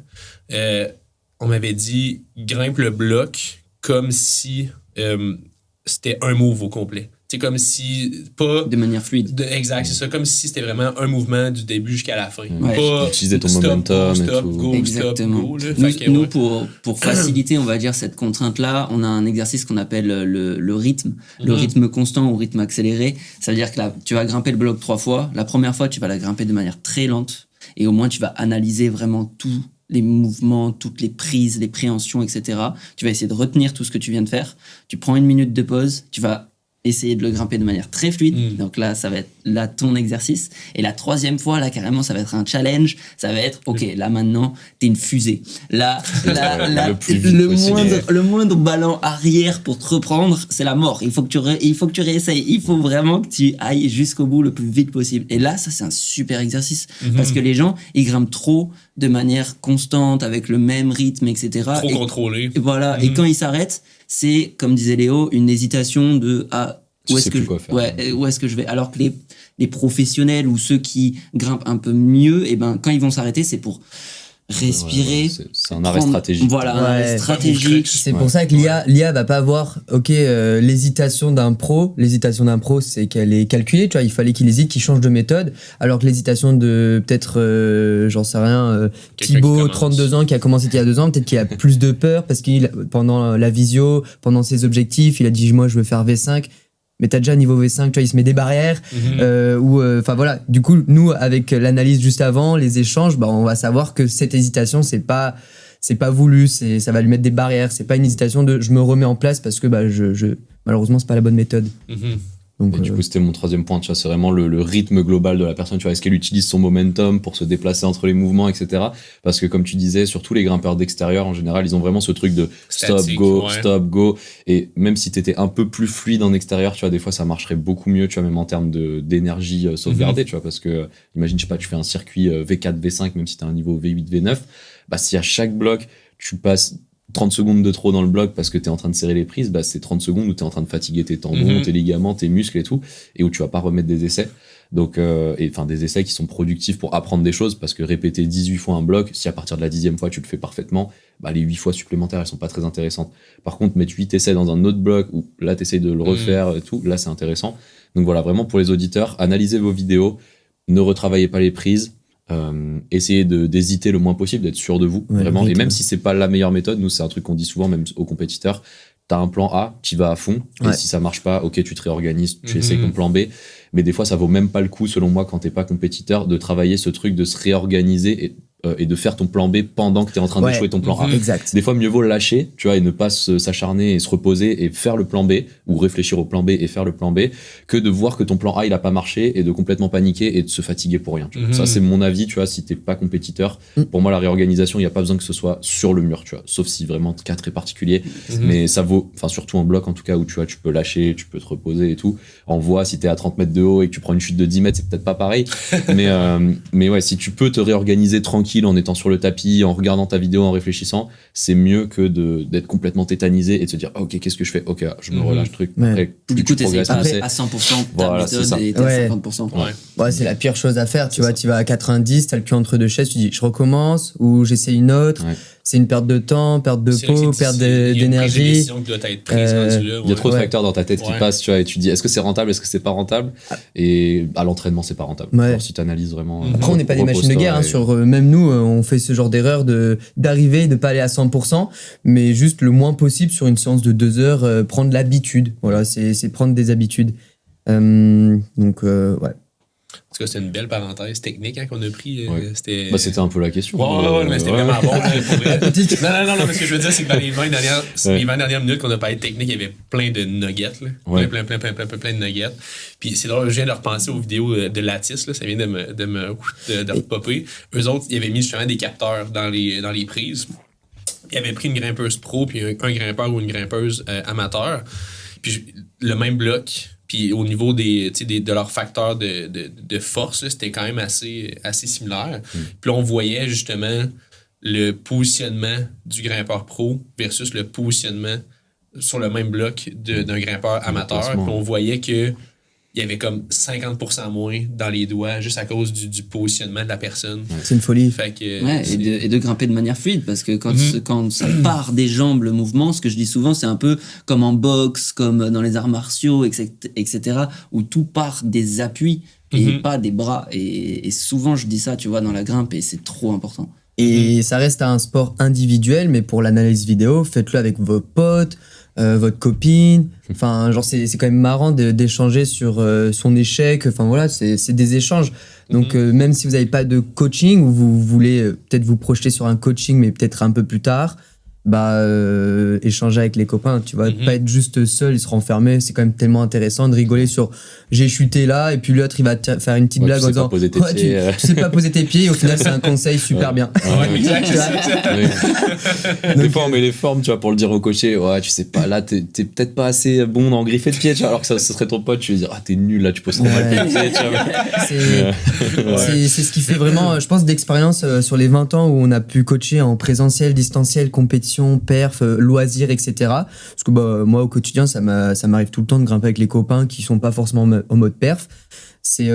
On m'avait dit grimpe le bloc comme si c'était un move au complet. C'est comme si... pas de manière fluide. Exact, c'est ça. Comme si c'était vraiment un mouvement du début jusqu'à la fin. Pas utiliser ton momentum et tout. Go, exactement. Stop, go. Nous, pour faciliter, on va dire, cette contrainte-là, on a un exercice qu'on appelle le rythme. Le rythme constant ou rythme accéléré. Ça veut dire que là, tu vas grimper le bloc 3 fois. La première fois, tu vas la grimper de manière très lente. Et au moins, tu vas analyser vraiment tous les mouvements, toutes les prises, les préhensions, etc. Tu vas essayer de retenir tout ce que tu viens de faire. Tu prends 1 minute de pause. Tu vas essayer de le grimper de manière très fluide. Donc là, ça va être là ton exercice. Et la 3e fois, là, carrément, ça va être un challenge. Ça va être, OK, là, maintenant, t'es une fusée. Là, le moindre ballon arrière pour te reprendre, c'est la mort. Il faut que tu réessayes. Il faut vraiment que tu ailles jusqu'au bout le plus vite possible. Et là, ça, c'est un super exercice. Parce que les gens, ils grimpent trop de manière constante, avec le même rythme, etc. Trop contrôlé. Et voilà. Et quand ils s'arrêtent, c'est, comme disait Léo, une hésitation de où est-ce que je vais. Alors que les professionnels ou ceux qui grimpent un peu mieux, et ben quand ils vont s'arrêter, c'est pour respirer. C'est un arrêt stratégique. Voilà, un arrêt stratégique. C'est pour ça que l'IA va pas avoir l'hésitation d'un pro. L'hésitation d'un pro, c'est qu'elle est calculée. Tu vois, il fallait qu'il hésite, qu'il change de méthode. Alors que l'hésitation de peut-être, j'en sais rien, Thibaut, 32 ans, qui a commencé il y a 2 ans, peut-être qu'il a plus de peur parce qu'il pendant la visio, pendant ses objectifs, il a dit moi je veux faire V5. Mais t'as déjà niveau V5, tu vois, il se met des barrières. Enfin voilà. Du coup, nous, avec l'analyse juste avant, les échanges, on va savoir que cette hésitation, c'est pas voulu, ça va lui mettre des barrières. C'est pas une hésitation de je me remets en place parce que malheureusement, c'est pas la bonne méthode. Donc, du coup, c'était mon 3e point, tu vois, c'est vraiment le rythme global de la personne, tu vois, est-ce qu'elle utilise son momentum pour se déplacer entre les mouvements, etc. Parce que comme tu disais, surtout les grimpeurs d'extérieur, en général, ils ont vraiment ce truc de stop, go, et même si t'étais un peu plus fluide en extérieur, tu vois, des fois, ça marcherait beaucoup mieux, tu vois, même en termes d'énergie sauvegardée, tu vois, parce que, imagine, je sais pas, tu fais un circuit V4, V5, même si t'as un niveau V8, V9, si à chaque bloc, tu passes 30 secondes de trop dans le bloc parce que t'es en train de serrer les prises, c'est 30 secondes où t'es en train de fatiguer tes tendons, tes ligaments, tes muscles et tout, et où tu vas pas remettre des essais. Donc, des essais qui sont productifs pour apprendre des choses, parce que répéter 18 fois un bloc, si à partir de la 10e fois tu le fais parfaitement, les 8 fois supplémentaires, elles sont pas très intéressantes. Par contre, mettre 8 essais dans un autre bloc, où là t'essayes de le refaire et tout, là c'est intéressant. Donc voilà, vraiment pour les auditeurs, analysez vos vidéos, ne retravaillez pas les prises, essayez d'hésiter le moins possible, d'être sûr de vous, vraiment. Et même si c'est pas la meilleure méthode, nous c'est un truc qu'on dit souvent même aux compétiteurs, t'as un plan A, tu vas à fond, et si ça marche pas, ok, tu te réorganises, tu essaies ton plan B, mais des fois ça vaut même pas le coup, selon moi, quand t'es pas compétiteur, de travailler ce truc de se réorganiser et de faire ton plan B pendant que t'es en train d'échouer ton plan A. Exact. Des fois, mieux vaut lâcher, tu vois, et ne pas s'acharner et se reposer et faire le plan B, ou réfléchir au plan B et faire le plan B, que de voir que ton plan A il a pas marché et de complètement paniquer et de se fatiguer pour rien. Ça c'est mon avis, tu vois, si t'es pas compétiteur, pour moi la réorganisation, il y a pas besoin que ce soit sur le mur, tu vois, sauf si vraiment le cas très particulier, mais ça vaut, surtout en bloc en tout cas, où tu vois, tu peux lâcher, tu peux te reposer et tout. En voie, si t'es à 30 mètres de haut et que tu prends une chute de 10 mètres, c'est peut-être pas pareil, mais ouais, si tu peux te réorganiser tranquille tranquille en étant sur le tapis, en regardant ta vidéo, en réfléchissant, c'est mieux que d'être complètement tétanisé et de se dire ok, qu'est-ce que je fais, ok, je me relâche truc. Après, du coup, t'essayes pas progresses, à 100% ta voilà, méthode c'est ça. et t'es à 50%. Ouais, c'est la pire chose à faire, tu vois, tu vas à 90, t'as le cul entre deux chaises, tu dis je recommence ou j'essaie une autre. Ouais. C'est une perte de temps, perte de peau, perte d'énergie. Il y a une décision qui doit être prise rendue là. Il y a trop de facteurs dans ta tête qui passent, tu vois, et tu te dis est-ce que c'est rentable, est-ce que c'est pas rentable, et à l'entraînement c'est pas rentable. Ouais. Alors, si tu analyses vraiment. Après, on n'est pas des machines de guerre, hein, même nous, on fait ce genre d'erreur d'arriver et de pas aller à 100%, mais juste le moins possible sur une séance de 2 heures, prendre l'habitude. Voilà, c'est prendre des habitudes. Donc, ouais. En tout cas, c'était une belle parenthèse technique qu'on a pris. C'était un peu la question. Ouais, mais c'était vraiment bon. Pour vrai. Non, mais ce que je veux dire, c'est que dans les 20 dernières minutes qu'on a parlé de technique, il y avait plein de nuggets. Là. Plein de nuggets. Puis c'est drôle, je viens de repenser aux vidéos de Lattice, là, ça vient de repopper. Eux autres, ils avaient mis justement des capteurs dans les prises. Ils avaient pris une grimpeuse pro, puis un grimpeur ou une grimpeuse amateur. Puis le même bloc. Puis au niveau de leurs facteurs de force, là, c'était quand même assez similaire. Puis là, on voyait justement le positionnement du grimpeur pro versus le positionnement sur le même bloc d'un grimpeur amateur. Puis on voyait que il y avait comme 50% moins dans les doigts juste à cause du positionnement de la personne. C'est une folie. Fait que, et de grimper de manière fluide, parce que quand ça part des jambes, le mouvement, ce que je dis souvent, c'est un peu comme en boxe, comme dans les arts martiaux, etc., où tout part des appuis et pas des bras. Et souvent, je dis ça, tu vois, dans la grimpe, et c'est trop important. Et ça reste un sport individuel, mais pour l'analyse vidéo, faites-le avec vos potes, votre copine. Enfin, genre, c'est quand même marrant d'échanger sur son échec. Enfin, voilà, c'est des échanges. Donc, même si vous n'avez pas de coaching ou vous voulez peut-être vous projeter sur un coaching, mais peut-être un peu plus tard, échanger avec les copains, tu vois, pas être juste seul et se renfermer. C'est quand même tellement intéressant de rigoler sur j'ai chuté là, et puis l'autre il va te faire une petite blague en disant tu sais pas poser tes pieds, et au final c'est un conseil super bien. Exact. Des fois on met les formes, tu vois, pour le dire au coaché, ouais, tu sais pas, là t'es peut-être pas assez bon dans griffer de pied, tu vois, alors que ce serait ton pote, tu lui dis t'es nul là, tu poses trop mal tes pieds, tu vois. C'est ce qui fait vraiment, je pense, d'expérience sur les 20 ans où on a pu coacher en présentiel, distanciel, compétition, perf, loisirs, etc. Parce que moi au quotidien ça m'arrive tout le temps de grimper avec les copains qui sont pas forcément en mode perf. C'est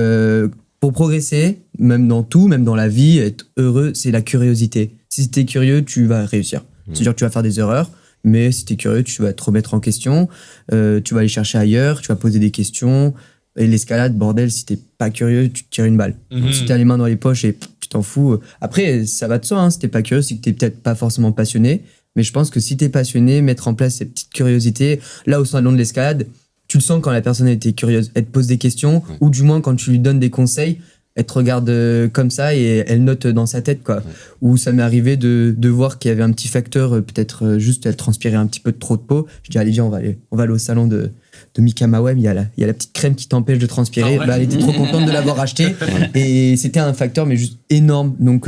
pour progresser, même dans tout, même dans la vie, être heureux, c'est la curiosité. Si t'es curieux, tu vas réussir. C'est-à-dire que tu vas faire des erreurs, mais si t'es curieux, tu vas te remettre en question, tu vas aller chercher ailleurs, tu vas poser des questions. Et l'escalade, bordel, si t'es pas curieux, tu te tires une balle. Donc, si t'as les mains dans les poches et tu t'en fous. Après, ça va de soi, hein, si t'es pas curieux, c'est que t'es peut-être pas forcément passionné. Mais je pense que si t'es passionné, mettre en place ces petites curiosités, là au salon de l'escalade, tu le sens quand la personne a été curieuse, elle te pose des questions, ou du moins quand tu lui donnes des conseils, elle te regarde comme ça et elle note dans sa tête, quoi. Ou ça m'est arrivé de voir qu'il y avait un petit facteur, peut-être juste elle transpirait un petit peu de trop de peau. Je dis allez viens, on va aller au salon de Mika Mawem, il y a la petite crème qui t'empêche de transpirer. Elle était trop contente de l'avoir acheté et c'était un facteur mais juste énorme. Donc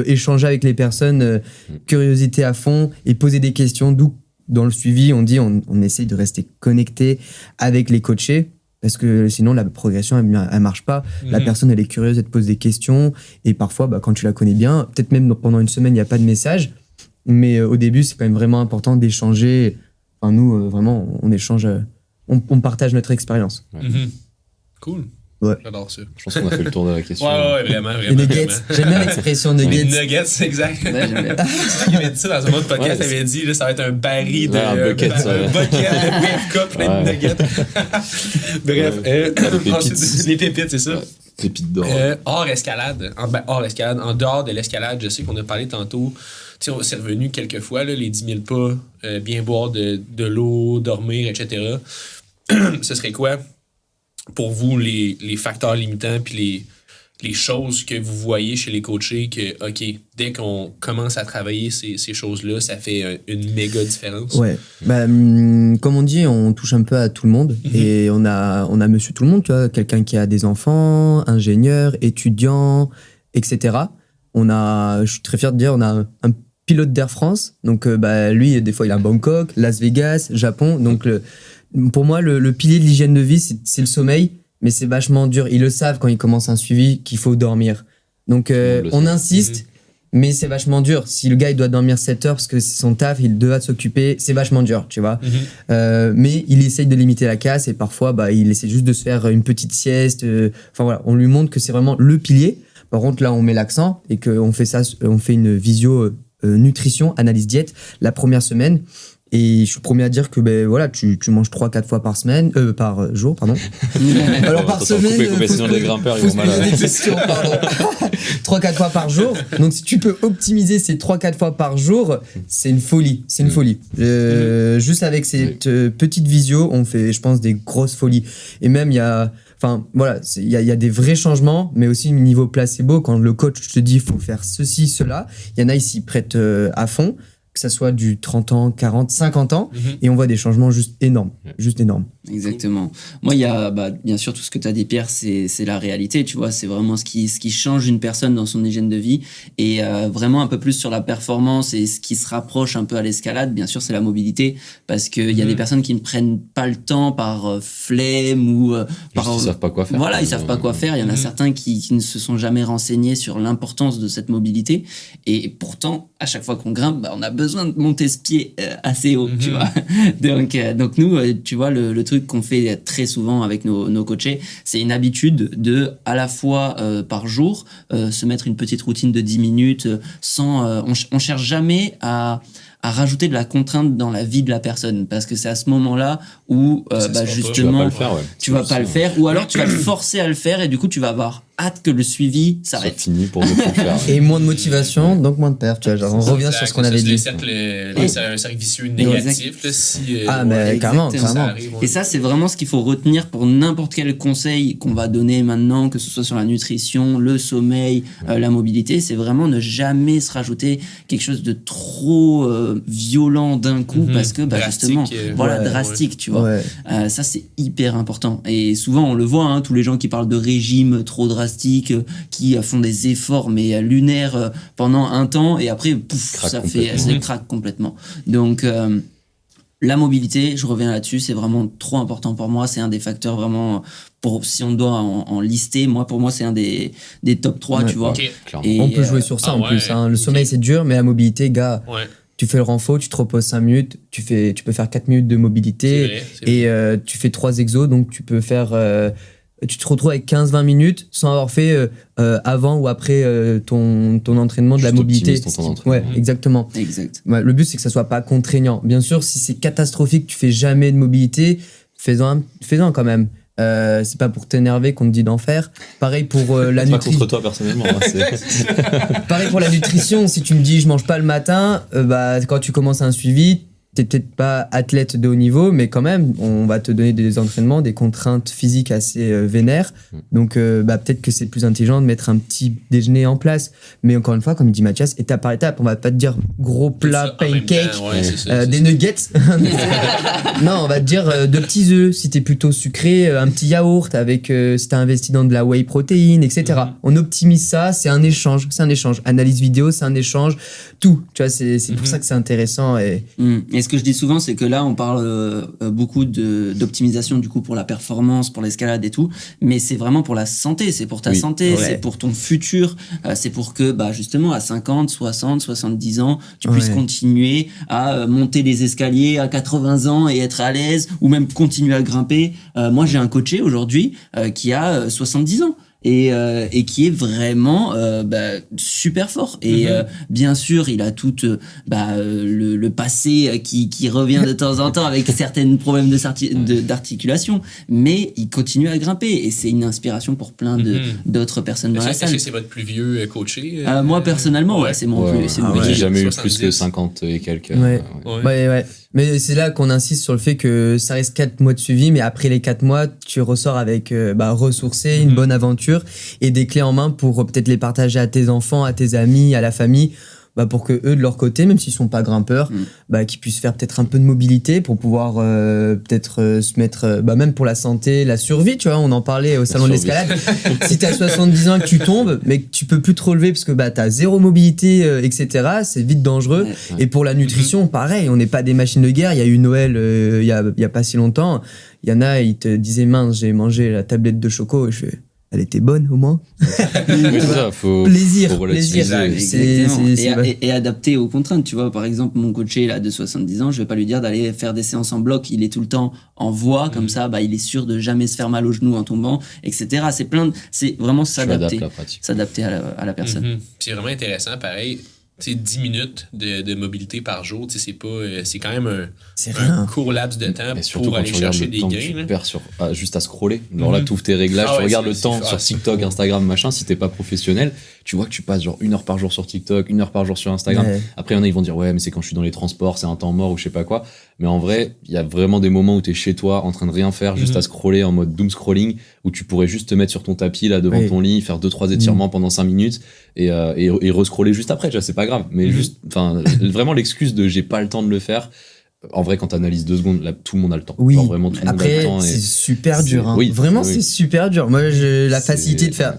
échanger avec les personnes, curiosité à fond et poser des questions. D'où dans le suivi on dit on essaye de rester connecté avec les coachés parce que sinon la progression elle marche pas. La personne elle est curieuse, elle te pose des questions et parfois quand tu la connais bien, peut-être même pendant une semaine il n'y a pas de message, mais au début c'est quand même vraiment important d'échanger. Enfin nous vraiment on échange. On partage notre expérience. Cool. Ouais. J'adore ça. Je pense qu'on a fait le tour de la question. Ouais, vraiment. Les nuggets. J'aime bien l'expression nuggets. Les nuggets, exact. Ouais, j'aime bien. Tu avais dit ça dans un autre podcast, t'avais dit là, ça va être un baril de. Un bucket de BFK plein de nuggets. Bref, ensuite, les pépites, c'est ça. Pépites d'or. Hors escalade. En dehors de l'escalade, je sais qu'on a parlé tantôt. Tu sais, c'est revenu quelques fois, là, les 10 000 pas, bien boire de l'eau, dormir, etc. Ce serait quoi, pour vous, les facteurs limitants puis les choses que vous voyez chez les coachés que, OK, dès qu'on commence à travailler ces choses-là, ça fait une méga différence? Ouais. Comme on dit, on touche un peu à tout le monde. Et on a monsieur tout le monde, tu vois, quelqu'un qui a des enfants, ingénieur, étudiant, etc. Je suis très fier de dire, on a un pilote d'Air France. Donc, lui, des fois, il est à Bangkok, Las Vegas, Japon. Donc, pour moi, le pilier de l'hygiène de vie, c'est le sommeil. Mais c'est vachement dur. Ils le savent quand ils commencent un suivi qu'il faut dormir. Donc, on insiste. mais c'est vachement dur. Si le gars il doit dormir 7 heures parce que c'est son taf, il doit s'occuper, c'est vachement dur, tu vois. Mais il essaye de limiter la casse et parfois il essaie juste de se faire une petite sieste. Enfin voilà, on lui montre que c'est vraiment le pilier. Par contre là on met l'accent et qu'on fait ça, on fait une visio nutrition, analyse diète la première semaine. Et je suis le premier à dire que voilà, tu manges 3-4 fois par semaine, par jour, pardon. Alors par semaine, sinon les grimpeurs ils vont mal. 3-4 fois par jour. Donc si tu peux optimiser ces 3-4 fois par jour, c'est une folie. C'est une folie. Juste avec cette petite visio, on fait, je pense, des grosses folies. Et même il y a des vrais changements, mais aussi au niveau placebo, quand le coach te dit il faut faire ceci, cela, il y en a, ils s'y prêtent à fond, que ça soit du 30 ans, 40, 50 ans, et on voit des changements juste énormes. Exactement. Moi, il y a bien sûr tout ce que tu as dit, Pierre, c'est la réalité, tu vois, c'est vraiment ce qui change une personne dans son hygiène de vie, et vraiment un peu plus sur la performance et ce qui se rapproche un peu à l'escalade, bien sûr, c'est la mobilité, parce qu'il y a des personnes qui ne prennent pas le temps par flemme ou ils savent pas quoi faire. Voilà, ils savent pas quoi faire. Il y en a certains qui ne se sont jamais renseignés sur l'importance de cette mobilité, et pourtant, à chaque fois qu'on grimpe, on a besoin de monter ce pied assez haut, tu vois. Donc nous, tu vois, le truc qu'on fait très souvent avec nos coachés, c'est une habitude de, à la fois par jour, se mettre une petite routine de 10 minutes sans... on cherche jamais à rajouter de la contrainte dans la vie de la personne, parce que c'est à ce moment-là où justement tu vas pas le faire, ou alors tu vas te forcer à le faire et du coup tu vas avoir hâte que le suivi s'arrête. C'est fini pour ne plus le faire. Et moins de motivation, donc moins de perf, tu vois, genre on revient sur ce qu'on avait dit. C'est un cercle vicieux négatif là, si mais carrément. Et ça, c'est vraiment ce qu'il faut retenir pour n'importe quel conseil qu'on va donner maintenant, que ce soit sur la nutrition, le sommeil, la mobilité, c'est vraiment ne jamais se rajouter quelque chose de trop violent d'un coup, parce que justement, drastique, tu vois. Ça, c'est hyper important. Et souvent, on le voit, tous les gens qui parlent de régime trop drastique, qui font des efforts mais lunaires pendant un temps, et après, ça craque complètement. Donc, la mobilité, je reviens là-dessus, c'est vraiment trop important pour moi. C'est un des facteurs vraiment, si on doit en lister, pour moi, c'est un des top 3, tu vois. Et on peut jouer sur ça en plus. Le sommeil, c'est dur, mais la mobilité, gars... Tu fais le renfort, tu te reposes 5 minutes, tu peux faire 4 minutes de mobilité, et tu fais 3 exos, donc tu peux faire... tu te retrouves avec 15-20 minutes sans avoir fait avant ou après ton entraînement de la mobilité. Exactement. Exact. Le but, c'est que ça soit pas contraignant. Bien sûr, si c'est catastrophique, tu fais jamais de mobilité, fais-en quand même. C'est pas pour t'énerver qu'on te dit d'en faire. Pareil pour la nutrition. Pas contre toi personnellement. Pareil pour la nutrition. Si tu me dis je mange pas le matin, quand tu commences un suivi, t'es peut-être pas athlète de haut niveau, mais quand même, on va te donner des entraînements, des contraintes physiques assez vénères. Donc, peut-être que c'est plus intelligent de mettre un petit déjeuner en place. Mais encore une fois, comme dit Mathias, étape par étape, on va pas te dire gros plat, pancake, des nuggets. Non, on va te dire de petits œufs, si t'es plutôt sucré, un petit yaourt avec, si t'as investi dans de la whey protéine, etc. On optimise ça, c'est un échange. Analyse vidéo, c'est un échange. Tout, tu vois, c'est pour ça que c'est intéressant. Et ce que je dis souvent, c'est que là, on parle beaucoup d'optimisation du coup pour la performance, pour l'escalade et tout, mais c'est vraiment pour la santé, c'est pour ta santé, c'est pour ton futur, c'est pour que justement à 50, 60, 70 ans, tu puisses continuer à monter les escaliers à 80 ans et être à l'aise, ou même continuer à grimper. Moi, j'ai un coaché aujourd'hui qui a 70 ans. Et qui est vraiment super fort. Et bien sûr, il a tout le passé qui revient de temps en temps avec certains problèmes d'articulation, mais il continue à grimper, et c'est une inspiration pour plein d'autres personnes dans la salle. Est-ce que c'est votre plus vieux coaché moi, personnellement, c'est mon plus vieux. J'ai jamais eu plus que 50 et quelques. Mais c'est là qu'on insiste sur le fait que ça reste 4 mois de suivi, mais après les 4 mois, tu ressors avec ressourcé, une bonne aventure et des clés en main pour peut-être les partager à tes enfants, à tes amis, à la famille, pour que eux, de leur côté, même s'ils sont pas grimpeurs, qu'ils puissent faire peut-être un peu de mobilité pour pouvoir se mettre, même pour la santé, la survie, tu vois, on en parlait au salon de l'escalade. Si t'as 70 ans et que tu tombes, mais que tu peux plus te relever parce que t'as zéro mobilité, etc., c'est vite dangereux. Et pour la nutrition, pareil, on n'est pas des machines de guerre. Il y a eu Noël il y a pas si longtemps. Il y en a, ils te disaient, mince, j'ai mangé la tablette de choco, et je fais... elle était bonne au moins. Oui, c'est ça, plaisir, faut relativiser. Exactement. Et adapté aux contraintes. Tu vois, par exemple, mon coaché là, de 70 ans, je vais pas lui dire d'aller faire des séances en bloc. Il est tout le temps en voie, comme ça, il est sûr de jamais se faire mal au genou en tombant, etc. C'est vraiment s'adapter à la personne. C'est vraiment intéressant, pareil. 10 minutes de mobilité par jour, c'est quand même un court laps de temps pour aller chercher des gains. Tu perds juste à scroller. Alors là, tu ouvres tes réglages, tu regardes le temps sur TikTok, Instagram, machin. Si t'es pas professionnel, tu vois que tu passes genre 1 heure par jour sur TikTok, 1 heure par jour sur Instagram. Ouais. Après, il y en a, ils vont dire, ouais, mais c'est quand je suis dans les transports, c'est un temps mort ou je sais pas quoi. Mais en vrai, il y a vraiment des moments où t'es chez toi, en train de rien faire, juste à scroller en mode doom scrolling, où tu pourrais juste te mettre sur ton tapis, là, devant ton lit, faire 2-3 étirements pendant 5 minutes et rescroller juste après, tu vois, c'est pas grave. Mais juste, enfin, vraiment l'excuse de j'ai pas le temps de le faire. En vrai, quand t'analyses 2 secondes, là, tout le monde a le temps. Oui. Genre, vraiment, tout le monde a le temps. Après, c'est super dur. Hein. Oui, vraiment, c'est super dur. Moi, j'ai la facilité de faire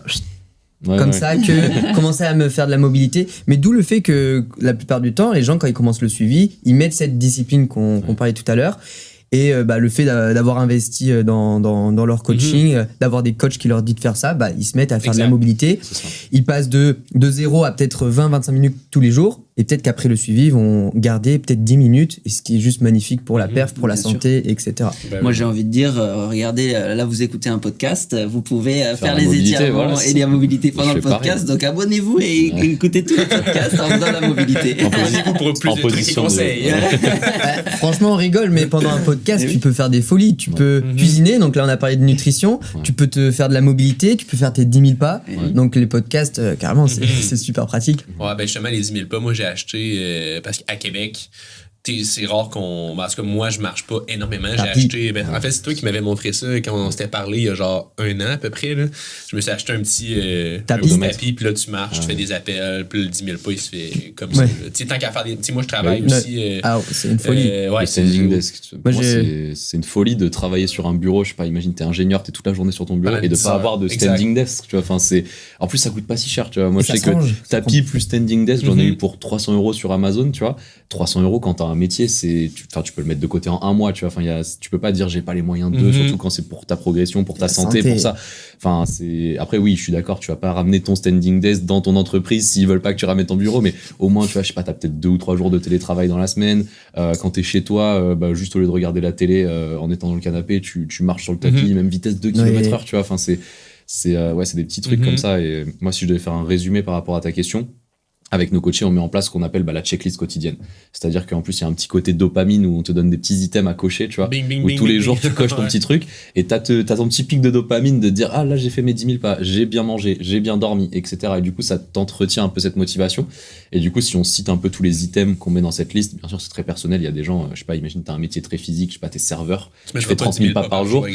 ça, que commencer à me faire de la mobilité. Mais d'où le fait que la plupart du temps, les gens, quand ils commencent le suivi, ils mettent cette discipline qu'on parlait tout à l'heure. Et le fait d'avoir investi dans leur coaching, d'avoir des coachs qui leur disent de faire ça, ils se mettent à faire de la mobilité. Ils passent de 0 à peut-être 20-25 minutes tous les jours. Et peut-être qu'après le suivi, ils vont garder peut-être 10 minutes, et ce qui est juste magnifique pour la perf, pour la santé, etc. Moi, j'ai envie de dire, regardez, là, vous écoutez un podcast, vous pouvez faire les étirements et la mobilité pendant le podcast. Donc, abonnez-vous et écoutez tous les podcasts en faisant la mobilité. Abonnez-vous pour plus de trucs et conseils. Franchement, on rigole, mais pendant un podcast, tu peux faire des folies. Tu peux cuisiner, donc là, on a parlé de nutrition. Tu peux te faire de la mobilité, tu peux faire tes 10 000 pas. Donc, les podcasts, carrément, c'est super pratique. Ouais, justement, les 10 000 pas, moi, j'ai acheté parce qu'à Québec, c'est rare parce que moi je marche pas énormément. J'ai acheté, en fait c'est toi qui m'avais montré ça quand on s'était parlé il y a genre 1 an à peu près là. Je me suis acheté un petit tapis, puis là tu marches, tu fais des appels, puis le 10 000 pas il se fait comme ça. Tu sais, tant qu'à faire des moi je travaille aussi. C'est une folie. Le standing desk. Moi, c'est une folie de travailler sur un bureau. Je sais pas, imagine t'es ingénieur, t'es toute la journée sur ton bureau et de pas avoir de standing desk. Tu vois, enfin en plus ça coûte pas si cher. Tu vois, moi je sais que tapis plus standing desk, j'en ai eu pour 300 € sur Amazon. Tu vois, 300 € quand t'as un métier, tu peux le mettre de côté en 1 mois, tu vois. Enfin, tu peux pas dire j'ai pas les moyens de, surtout quand c'est pour ta progression, pour ta santé, pour ça. Enfin, après, oui, je suis d'accord, tu vas pas ramener ton standing desk dans ton entreprise s'ils veulent pas que tu ramènes ton bureau, mais au moins, tu vois, je sais pas, t'as peut-être 2 ou 3 jours de télétravail dans la semaine. Quand t'es chez toi, juste au lieu de regarder la télé en étant dans le canapé, tu marches sur le tapis, même vitesse 2 km/h, tu vois. Enfin, c'est des petits trucs comme ça. Et moi, si je devais faire un résumé par rapport à ta question, avec nos coachés, on met en place ce qu'on appelle la checklist quotidienne. C'est-à-dire qu'en plus, il y a un petit côté dopamine où on te donne des petits items à cocher, tu vois, où tous les jours, tu coches ton petit truc et t'as ton petit pic de dopamine de dire, ah, là, j'ai fait mes 10 000 pas, j'ai bien mangé, j'ai bien dormi, etc. Et du coup, ça t'entretient un peu cette motivation. Et du coup, si on cite un peu tous les items qu'on met dans cette liste, bien sûr, c'est très personnel. Il y a des gens, je sais pas, imagine, t'as un métier très physique, je sais pas, t'es serveur, tu fais 30 000 pas par jour.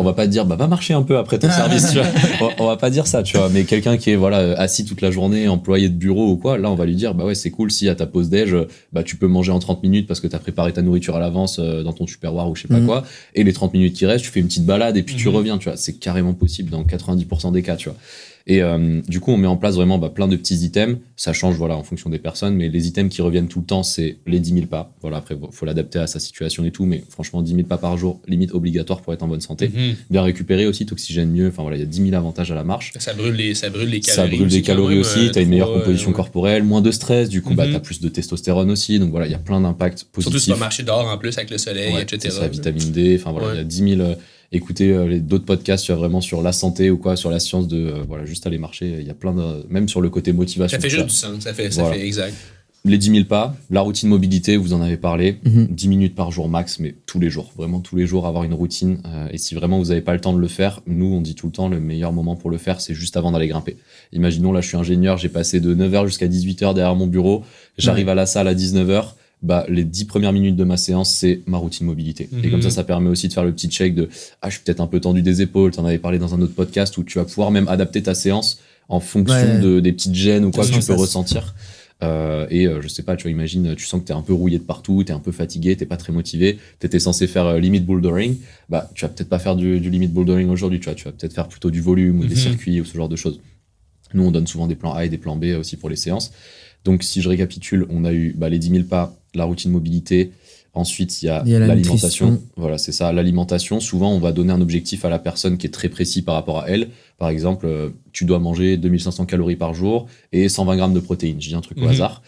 On va pas te dire, va marcher un peu après ton service, tu vois. On va pas dire ça, tu vois. Mais quelqu'un qui est, assis toute la journée, employé de bureau ou quoi, là, on va lui dire, c'est cool si à ta pause déj, tu peux manger en 30 minutes parce que t'as préparé ta nourriture à l'avance dans ton tupperware ou je sais pas quoi. Et les 30 minutes qui restent, tu fais une petite balade et puis tu reviens, tu vois. C'est carrément possible dans 90% des cas, tu vois. Et du coup, on met en place vraiment plein de petits items. Ça change en fonction des personnes, mais les items qui reviennent tout le temps, c'est les 10 000 pas. Voilà, après, faut l'adapter à sa situation et tout, mais franchement, 10 000 pas par jour, limite obligatoire pour être en bonne santé. Bien récupérer aussi, t'oxygènes mieux. Enfin voilà, il y a 10 000 avantages à la marche. Ça brûle les calories. Ça brûle des calories aussi, t'as une meilleure composition corporelle, moins de stress, du coup, t'as plus de testostérone aussi. Donc voilà, il y a plein d'impacts positifs. Surtout si tu vas marcher dehors en plus avec le soleil, etc. C'est ça, vitamine D, enfin voilà, il y a 10 000... Écoutez d'autres podcasts, tu vois, vraiment sur la santé ou quoi, sur la science de juste aller marcher. Il y a plein de, même sur le côté motivation. Ça fait juste du sens, ça fait exact. Les 10 000 pas, la routine mobilité, vous en avez parlé, 10 minutes par jour max, mais tous les jours, vraiment tous les jours, avoir une routine. Et si vraiment vous n'avez pas le temps de le faire, nous, on dit tout le temps, le meilleur moment pour le faire, c'est juste avant d'aller grimper. Imaginons, là, je suis ingénieur, j'ai passé de 9h jusqu'à 18h derrière mon bureau, j'arrive à la salle à 19h, les 10 premières minutes de ma séance, c'est ma routine mobilité. Et comme ça permet aussi de faire le petit check de je suis peut-être un peu tendu des épaules, t'en avais parlé dans un autre podcast où tu vas pouvoir même adapter ta séance en fonction des petites gênes ou quoi que tu peux ressentir. Je sais pas, tu vois, imagine, tu sens que t'es un peu rouillé de partout, t'es un peu fatigué, t'es pas très motivé, t'étais censé faire limit bouldering, tu vas peut-être pas faire du limit bouldering aujourd'hui, tu vas peut-être faire plutôt du volume ou des circuits ou ce genre de choses. Nous, on donne souvent des plans A et des plans B aussi pour les séances. Donc, si je récapitule, on a eu les 10 000 pas, la routine mobilité. Ensuite, il y a la l'alimentation. nutrition. Voilà, c'est ça. L'alimentation, souvent, on va donner un objectif à la personne qui est très précis par rapport à elle. Par exemple, tu dois manger 2500 calories par jour et 120 grammes de protéines. Je dis un truc au hasard.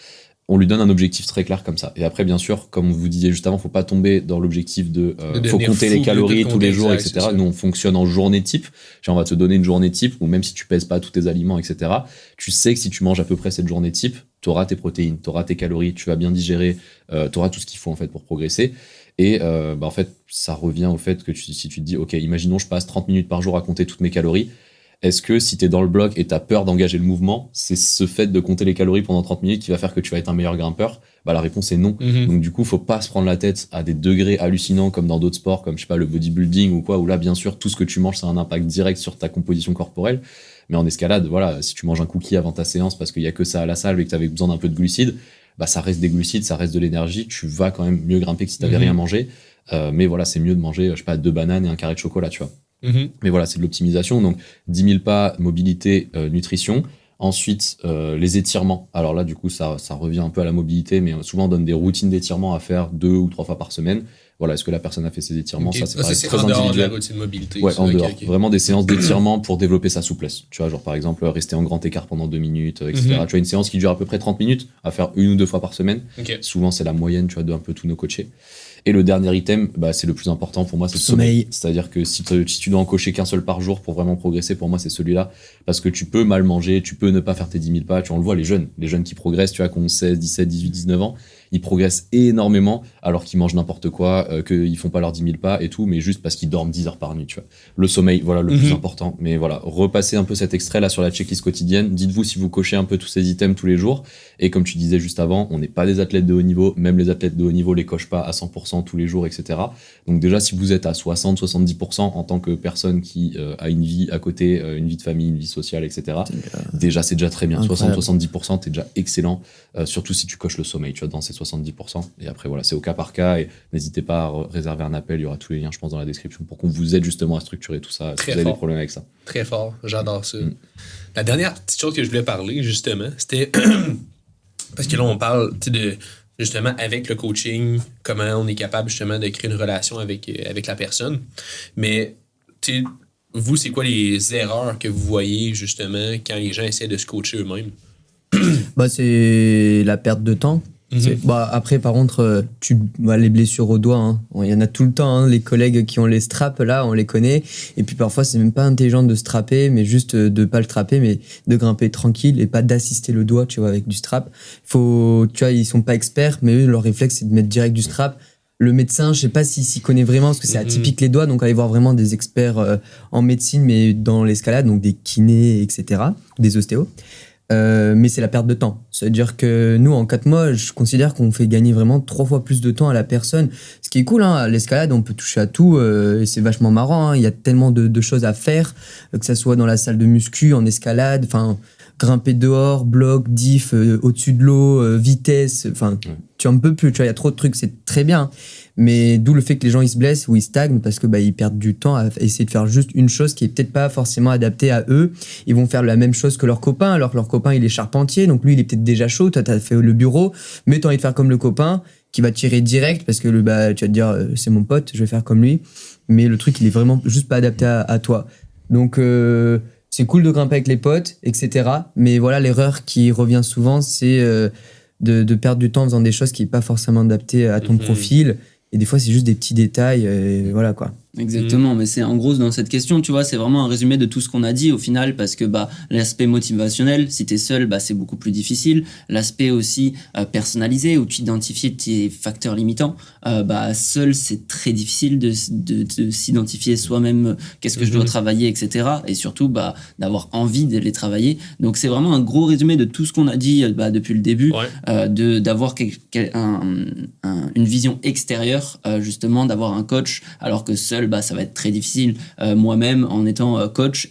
On lui donne un objectif très clair comme ça. Et après, bien sûr, comme vous disiez juste avant, faut pas tomber dans l'objectif de faut compter les calories tous les jours, etc. Nous, on fonctionne en journée type. Genre, on va te donner une journée type, ou même si tu pèses pas tous tes aliments, etc. Tu sais que si tu manges à peu près cette journée type, tu auras tes protéines, tu auras tes calories, tu vas bien digérer, tu auras tout ce qu'il faut en fait pour progresser. Et en fait, ça revient au fait que si tu te dis, ok, imaginons je passe 30 minutes par jour à compter toutes mes calories. Est-ce que si t'es dans le bloc et t'as peur d'engager le mouvement, c'est ce fait de compter les calories pendant 30 minutes qui va faire que tu vas être un meilleur grimpeur? La réponse est non. Donc du coup, faut pas se prendre la tête à des degrés hallucinants comme dans d'autres sports, comme je sais pas, le bodybuilding ou quoi, où là, bien sûr, tout ce que tu manges, ça a un impact direct sur ta composition corporelle. Mais en escalade, voilà, si tu manges un cookie avant ta séance parce qu'il y a que ça à la salle et que t'avais besoin d'un peu de glucides, ça reste des glucides, ça reste de l'énergie, tu vas quand même mieux grimper que si t'avais rien mangé. Mais voilà, c'est mieux de manger, je sais pas, 2 bananes et un carré de chocolat, tu vois. Mais voilà, c'est de l'optimisation. Donc, 10 000 pas, mobilité, nutrition. Ensuite, les étirements. Alors là, du coup, ça revient un peu à la mobilité, mais souvent, on donne des routines d'étirement à faire 2 ou 3 fois par semaine. Voilà, est-ce que la personne a fait ses étirements? Ça, c'est pareil, c'est très en dehors individuel. de la routine mobilité. Ouais, en dehors. Vraiment des séances d'étirement pour développer sa souplesse. Tu vois, genre par exemple, rester en grand écart pendant 2 minutes, etc. Tu vois, une séance qui dure à peu près 30 minutes, à faire 1 ou 2 fois par semaine. Souvent, c'est la moyenne, tu vois, de un peu tous nos coachés. Et le dernier item, c'est le plus important pour moi, c'est le sommeil. C'est-à-dire que si tu dois en cocher qu'un seul par jour pour vraiment progresser, pour moi, c'est celui-là. Parce que tu peux mal manger, tu peux ne pas faire tes 10 000 pas. Tu vois, on le voit, les jeunes qui progressent, tu vois, qui ont 16, 17, 18, 19 ans, ils progressent énormément alors qu'ils mangent n'importe quoi, qu'ils font pas leurs 10 000 pas et tout, mais juste parce qu'ils dorment 10 heures par nuit, tu vois. Le sommeil, voilà, le plus important. Mais voilà, repassez un peu cet extrait là sur la checklist quotidienne. Dites-vous si vous cochez un peu tous ces items tous les jours. Et comme tu disais juste avant, on n'est pas des athlètes de haut niveau. Même les athlètes de haut niveau les cochent pas à 100% tous les jours, etc. Donc déjà, si vous êtes à 60-70% en tant que personne qui a une vie à côté, une vie de famille, une vie sociale, etc. Déjà, c'est déjà très bien. 60-70%, t'es déjà excellent. Surtout si tu coches le sommeil, tu vois, dans ces 70%. Et après, voilà, c'est au cas par cas. Et n'hésitez pas à réserver un appel. Il y aura tous les liens, je pense, dans la description pour qu'on vous aide justement à structurer tout ça. Si vous avez des problèmes avec ça. Très fort. J'adore ça. La dernière petite chose que je voulais parler, justement, c'était parce que là, on parle de justement avec le coaching, comment on est capable justement de créer une relation avec la personne. Mais vous, c'est quoi les erreurs que vous voyez justement quand les gens essaient de se coacher eux-mêmes? C'est la perte de temps. Après, par contre, les blessures au doigt, hein. Il y en a tout le temps, hein. Les collègues qui ont les straps, là, on les connaît. Et puis parfois, c'est même pas intelligent de strapper, mais juste de pas le strapper, mais de grimper tranquille et pas d'assister le doigt, tu vois, avec du strap. Tu vois, ils sont pas experts, mais eux, leur réflexe, c'est de mettre direct du strap. Le médecin, je sais pas s'il s'y connaît vraiment, parce que c'est atypique les doigts, donc allez voir vraiment des experts en médecine, mais dans l'escalade, donc des kinés, etc., des ostéos. Mais c'est la perte de temps. C'est-à-dire que nous, en 4 mois, je considère qu'on fait gagner vraiment 3 fois plus de temps à la personne. Ce qui est cool, hein, à l'escalade, on peut toucher à tout, et c'est vachement marrant, hein. Il y a tellement de choses à faire, que ça soit dans la salle de muscu, en escalade, enfin, grimper dehors, bloc, diff, au-dessus de l'eau, vitesse, enfin, tu en peux plus, tu vois, il y a trop de trucs, c'est très bien. Mais d'où le fait que les gens ils se blessent ou ils stagnent parce que ils perdent du temps à essayer de faire juste une chose qui est peut-être pas forcément adaptée à eux. Ils vont faire la même chose que leur copain, alors que leur copain il est charpentier, donc lui il est peut-être déjà chaud, toi t'as fait le bureau, mais t'as envie de faire comme le copain qui va tirer direct parce que tu vas te dire c'est mon pote, je vais faire comme lui, mais le truc il est vraiment juste pas adapté à toi. Donc c'est cool de grimper avec les potes, etc. Mais voilà, l'erreur qui revient souvent, c'est de perdre du temps en faisant des choses qui n'est pas forcément adaptées à ton profil. Et des fois, c'est juste des petits détails, et voilà quoi. Exactement, mais c'est en gros dans cette question, tu vois, c'est vraiment un résumé de tout ce qu'on a dit au final, parce que l'aspect motivationnel, si t'es seul, c'est beaucoup plus difficile. L'aspect aussi personnalisé, où tu identifies tes facteurs limitants, seul c'est très difficile de s'identifier soi-même, qu'est-ce que je dois travailler, etc. Et surtout d'avoir envie de les travailler. Donc c'est vraiment un gros résumé de tout ce qu'on a dit depuis le début, d'avoir une vision extérieure, justement, d'avoir un coach, alors que seul bah, ça va être très difficile. Moi-même, en étant coach,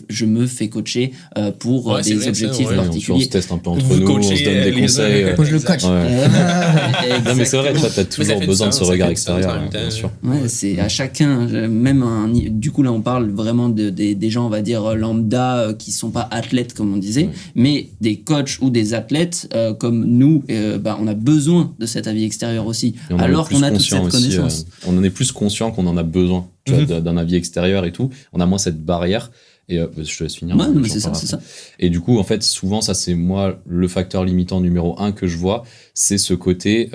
je me fais coacher pour des objectifs particuliers. On se teste un peu entre nous, on se donne des conseils. Moi, je le coach. Non, mais c'est vrai, tu as toujours besoin de ce regard extérieur, bien sûr. Ouais, c'est à chacun, même du coup là on parle vraiment des gens, on va dire lambda, qui sont pas athlètes comme on disait, mais des coachs ou des athlètes comme nous, on a besoin de cet avis extérieur aussi, alors qu'on a toute cette connaissance. On en est plus conscient qu'on en a besoin, tu vois, d'un avis extérieur et tout. On a moins cette barrière. Et je te laisse finir. Ouais, mais c'est ça. Et du coup, en fait, souvent, ça, c'est moi, le facteur limitant numéro 1 que je vois, c'est ce côté,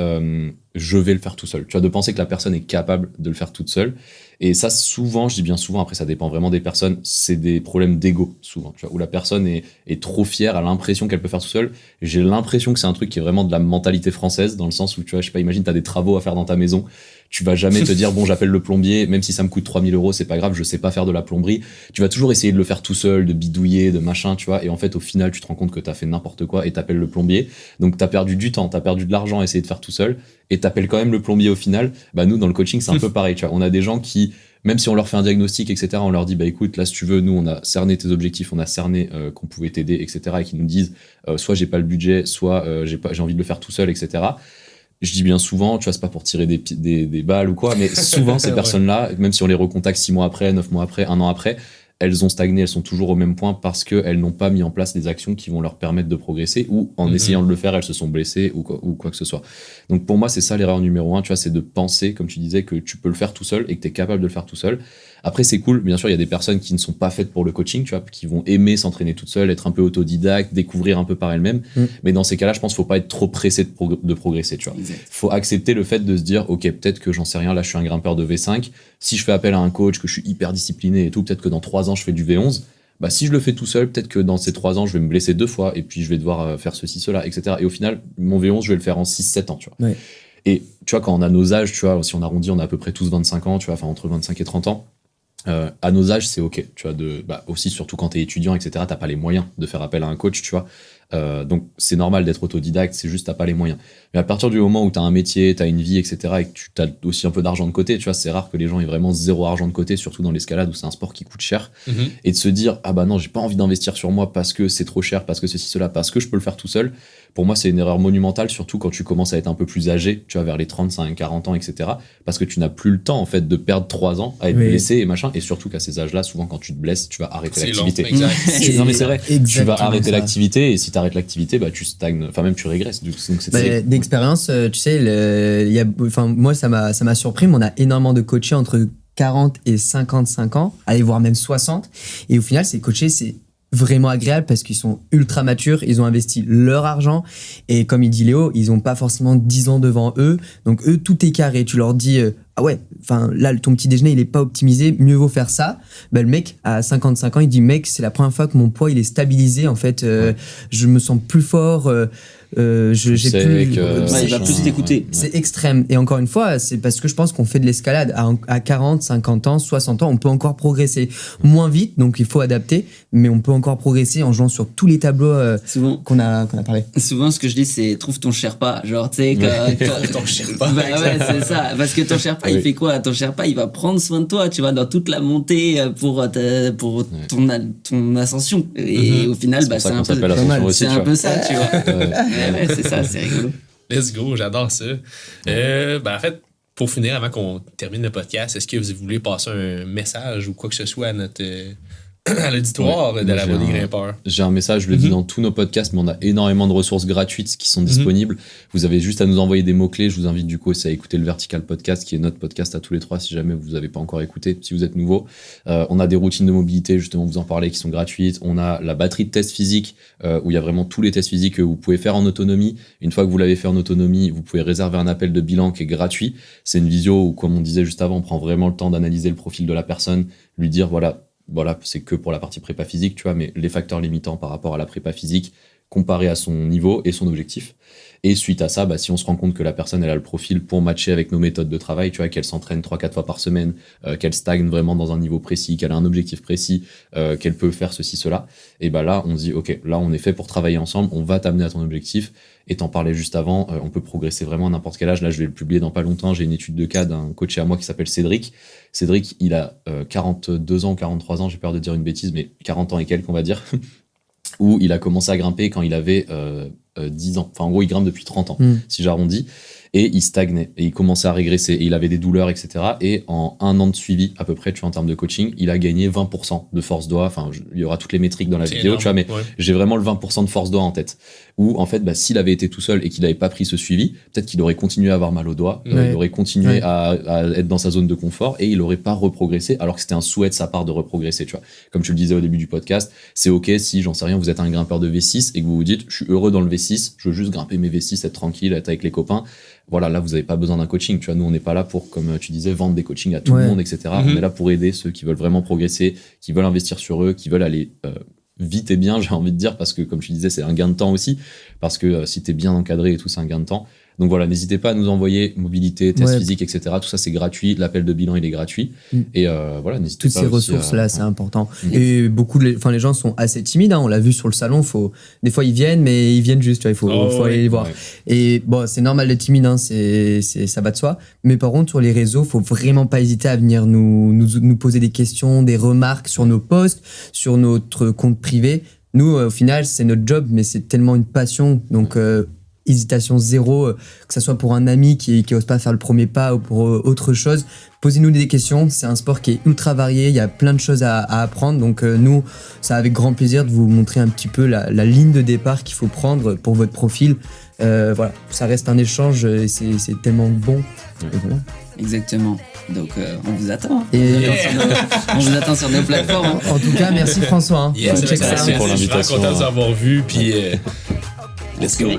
je vais le faire tout seul. Tu vois, de penser que la personne est capable de le faire toute seule. Et ça, souvent, je dis bien souvent, après, ça dépend vraiment des personnes, c'est des problèmes d'ego, souvent, tu vois, où la personne est trop fière, a l'impression qu'elle peut faire tout seule. J'ai l'impression que c'est un truc qui est vraiment de la mentalité française, dans le sens où, tu vois, je sais pas, imagine, t'as des travaux à faire dans ta maison. Tu vas jamais te dire, bon, j'appelle le plombier, même si ça me coûte 3 000 €, c'est pas grave, je sais pas faire de la plomberie. Tu vas toujours essayer de le faire tout seul, de bidouiller, de machin, tu vois. Et en fait, au final, tu te rends compte que t'as fait n'importe quoi et t'appelles le plombier. Donc, t'as perdu du temps, t'as perdu de l'argent à essayer de faire tout seul et t'appelles quand même le plombier au final. Bah, nous, dans le coaching, c'est un peu pareil, tu vois. On a des gens qui, même si on leur fait un diagnostic, etc., on leur dit, bah, écoute, là, si tu veux, nous, on a cerné tes objectifs, on a cerné qu'on pouvait t'aider, etc., et qui nous disent, soit j'ai pas le budget, soit j'ai envie de le faire tout seul, etc. Je dis bien souvent, tu vois, c'est pas pour tirer des balles ou quoi, mais souvent, ces personnes-là, même si on les recontacte 6 mois après, 9 mois après, 1 an après, elles ont stagné, elles sont toujours au même point parce qu'elles n'ont pas mis en place des actions qui vont leur permettre de progresser ou en essayant de le faire, elles se sont blessées ou quoi que ce soit. Donc pour moi, c'est ça l'erreur numéro 1, tu vois, c'est de penser, comme tu disais, que tu peux le faire tout seul et que tu es capable de le faire tout seul. Après, c'est cool. Bien sûr, il y a des personnes qui ne sont pas faites pour le coaching, tu vois, qui vont aimer s'entraîner toutes seules, être un peu autodidacte, découvrir un peu par elles-mêmes. Mais dans ces cas-là, je pense qu'il faut pas être trop pressé de progresser, tu vois. Il faut accepter le fait de se dire, OK, peut-être que j'en sais rien, là, je suis un grimpeur de V5. Si je fais appel à un coach, que je suis hyper discipliné et tout, peut-être que dans 3 ans, je fais du V11. Bah, si je le fais tout seul, peut-être que dans ces 3 ans, je vais me blesser 2 fois et puis je vais devoir faire ceci, cela, etc. Et au final, mon V11, je vais le faire en 6-7 ans, tu vois. Ouais. Et tu vois, quand on a nos âges, tu vois, si on arrondit, on a à peu près tous 25 ans, tu vois, enfin, entre 25 et 30 ans. À nos âges, c'est OK, tu vois, aussi surtout quand t'es étudiant, etc., t'as pas les moyens de faire appel à un coach, tu vois. Donc c'est normal d'être autodidacte, c'est juste t'as pas les moyens. Mais à partir du moment où t'as un métier, t'as une vie, etc., et que tu as aussi un peu d'argent de côté, tu vois, c'est rare que les gens aient vraiment 0 argent de côté, surtout dans l'escalade où c'est un sport qui coûte cher. Et de se dire, ah bah non, j'ai pas envie d'investir sur moi parce que c'est trop cher, parce que ceci, cela, parce que je peux le faire tout seul. Pour moi, c'est une erreur monumentale, surtout quand tu commences à être un peu plus âgé, tu vois, vers les 35, 40 ans, etc., parce que tu n'as plus le temps, en fait, de perdre 3 ans à être blessé et machin. Et surtout qu'à ces âges-là, souvent, quand tu te blesses, tu vas arrêter l'activité. Non, mais c'est vrai. Tu vas arrêter l'activité et si t'arrêtes l'activité, bah, tu stagnes, enfin, même tu régresses. Donc, d'expérience, tu sais, moi, ça m'a surpris, mais on a énormément de coachés entre 40 et 55 ans, aller voir même 60. Et au final, ces coachés, c'est vraiment agréable parce qu'ils sont ultra matures, ils ont investi leur argent et comme il dit Léo, ils ont pas forcément 10 ans devant eux, donc eux tout est carré. Tu leur dis ah ouais, enfin là ton petit déjeuner il est pas optimisé, mieux vaut faire ça. Bah, le mec à 55 ans il dit mec c'est la première fois que mon poids il est stabilisé en fait, je me sens plus fort. J'ai plus il va plus t'écouter. C'est extrême et encore une fois c'est parce que je pense qu'on fait de l'escalade à 40, 50 ans, 60 ans on peut encore progresser moins vite donc il faut adapter mais on peut encore progresser en jouant sur tous les tableaux qu'on a parlé. Souvent ce que je dis c'est trouve ton Sherpa, genre tu sais ton Sherpa. Bah ouais c'est ça parce que ton Sherpa il fait quoi? Ton Sherpa il va prendre soin de toi tu vois dans toute la montée pour ton ascension et au final bah, c'est un peu ça tu vois. Ouais, c'est ça, c'est rigolo. Let's go, j'adore ça. En fait, pour finir, avant qu'on termine le podcast, est-ce que vous voulez passer un message ou quoi que ce soit à notre à l'auditoire de la Voix des Grimpeurs? J'ai un message, je le dis dans tous nos podcasts, mais on a énormément de ressources gratuites qui sont disponibles. Vous avez juste à nous envoyer des mots-clés. Je vous invite du coup aussi à écouter le Vertical Podcast, qui est notre podcast à tous les 3, si jamais vous n'avez pas encore écouté, si vous êtes nouveau. On a des routines de mobilité, justement, vous en parlez, qui sont gratuites. On a la batterie de tests physiques, où il y a vraiment tous les tests physiques que vous pouvez faire en autonomie. Une fois que vous l'avez fait en autonomie, vous pouvez réserver un appel de bilan qui est gratuit. C'est une visio où, comme on disait juste avant, on prend vraiment le temps d'analyser le profil de la personne, lui dire, voilà, c'est que pour la partie prépa physique, tu vois, mais les facteurs limitants par rapport à la prépa physique, comparé à son niveau et son objectif. Et suite à ça, si on se rend compte que la personne elle a le profil pour matcher avec nos méthodes de travail, tu vois, qu'elle s'entraîne 3-4 fois par semaine, qu'elle stagne vraiment dans un niveau précis, qu'elle a un objectif précis, qu'elle peut faire ceci, cela, et là on dit ok, là on est fait pour travailler ensemble, on va t'amener à ton objectif. Et t'en parlais juste avant, on peut progresser vraiment à n'importe quel âge. Là je vais le publier dans pas longtemps, j'ai une étude de cas d'un coach à moi qui s'appelle Cédric. Cédric, il a 42 ans, 43 ans, j'ai peur de dire une bêtise, mais 40 ans et quelques on va dire, où il a commencé à grimper quand il avait 10 ans. Enfin, en gros, il grimpe depuis 30 ans, si j'arrondis. Et il stagnait. Et il commençait à régresser. Et il avait des douleurs, etc. Et en 1 an de suivi, à peu près, tu vois, en termes de coaching, il a gagné 20% de force doigt. Enfin, il y aura toutes les métriques dans la vidéo, énorme, tu vois, mais j'ai vraiment le 20% de force doigt en tête. Où, en fait, s'il avait été tout seul et qu'il n'avait pas pris ce suivi, peut-être qu'il aurait continué à avoir mal au doigt, il aurait continué à être dans sa zone de confort et il aurait pas reprogressé, alors que c'était un souhait de sa part de reprogresser, tu vois. Comme tu le disais au début du podcast, c'est ok si, j'en sais rien, vous êtes un grimpeur de V6 et que vous vous dites, je suis heureux dans le V6, je veux juste grimper mes V6, être tranquille, être avec les copains. Voilà, là, vous n'avez pas besoin d'un coaching, tu vois. Nous, on n'est pas là pour, comme tu disais, vendre des coachings à tout le monde, etc. On est là pour aider ceux qui veulent vraiment progresser, qui veulent investir sur eux, qui veulent aller vite et bien, j'ai envie de dire, parce que, comme tu disais, c'est un gain de temps aussi, parce que si t'es bien encadré et tout, c'est un gain de temps. Donc voilà, n'hésitez pas à nous envoyer mobilité, test physique, etc. Tout ça, c'est gratuit. L'appel de bilan, il est gratuit. Et voilà, n'hésitez pas. Toutes ces ressources-là, c'est important. Et beaucoup les gens sont assez timides. On l'a vu sur le salon. Des fois, ils viennent, mais ils viennent juste. Tu vois, il faut aller les voir. Et bon, c'est normal d'être timide. Ça va de soi. Mais par contre, sur les réseaux, faut vraiment pas hésiter à venir nous poser des questions, des remarques sur nos posts, sur notre compte privé. Nous, au final, c'est notre job, mais c'est tellement une passion. Donc, hésitation zéro, que ça soit pour un ami qui ose pas faire le premier pas ou pour autre chose. Posez-nous des questions, c'est un sport qui est ultra varié, il y a plein de choses à apprendre, donc nous, ça avec grand plaisir de vous montrer un petit peu la ligne de départ qu'il faut prendre pour votre profil. Voilà, ça reste un échange et c'est tellement bon. Voilà. Exactement. Donc on vous attend. On vous attend sur nos plateformes. En tout cas, merci François. Yes, merci pour l'invitation. Je suis content de vous avoir vu, puis let's go.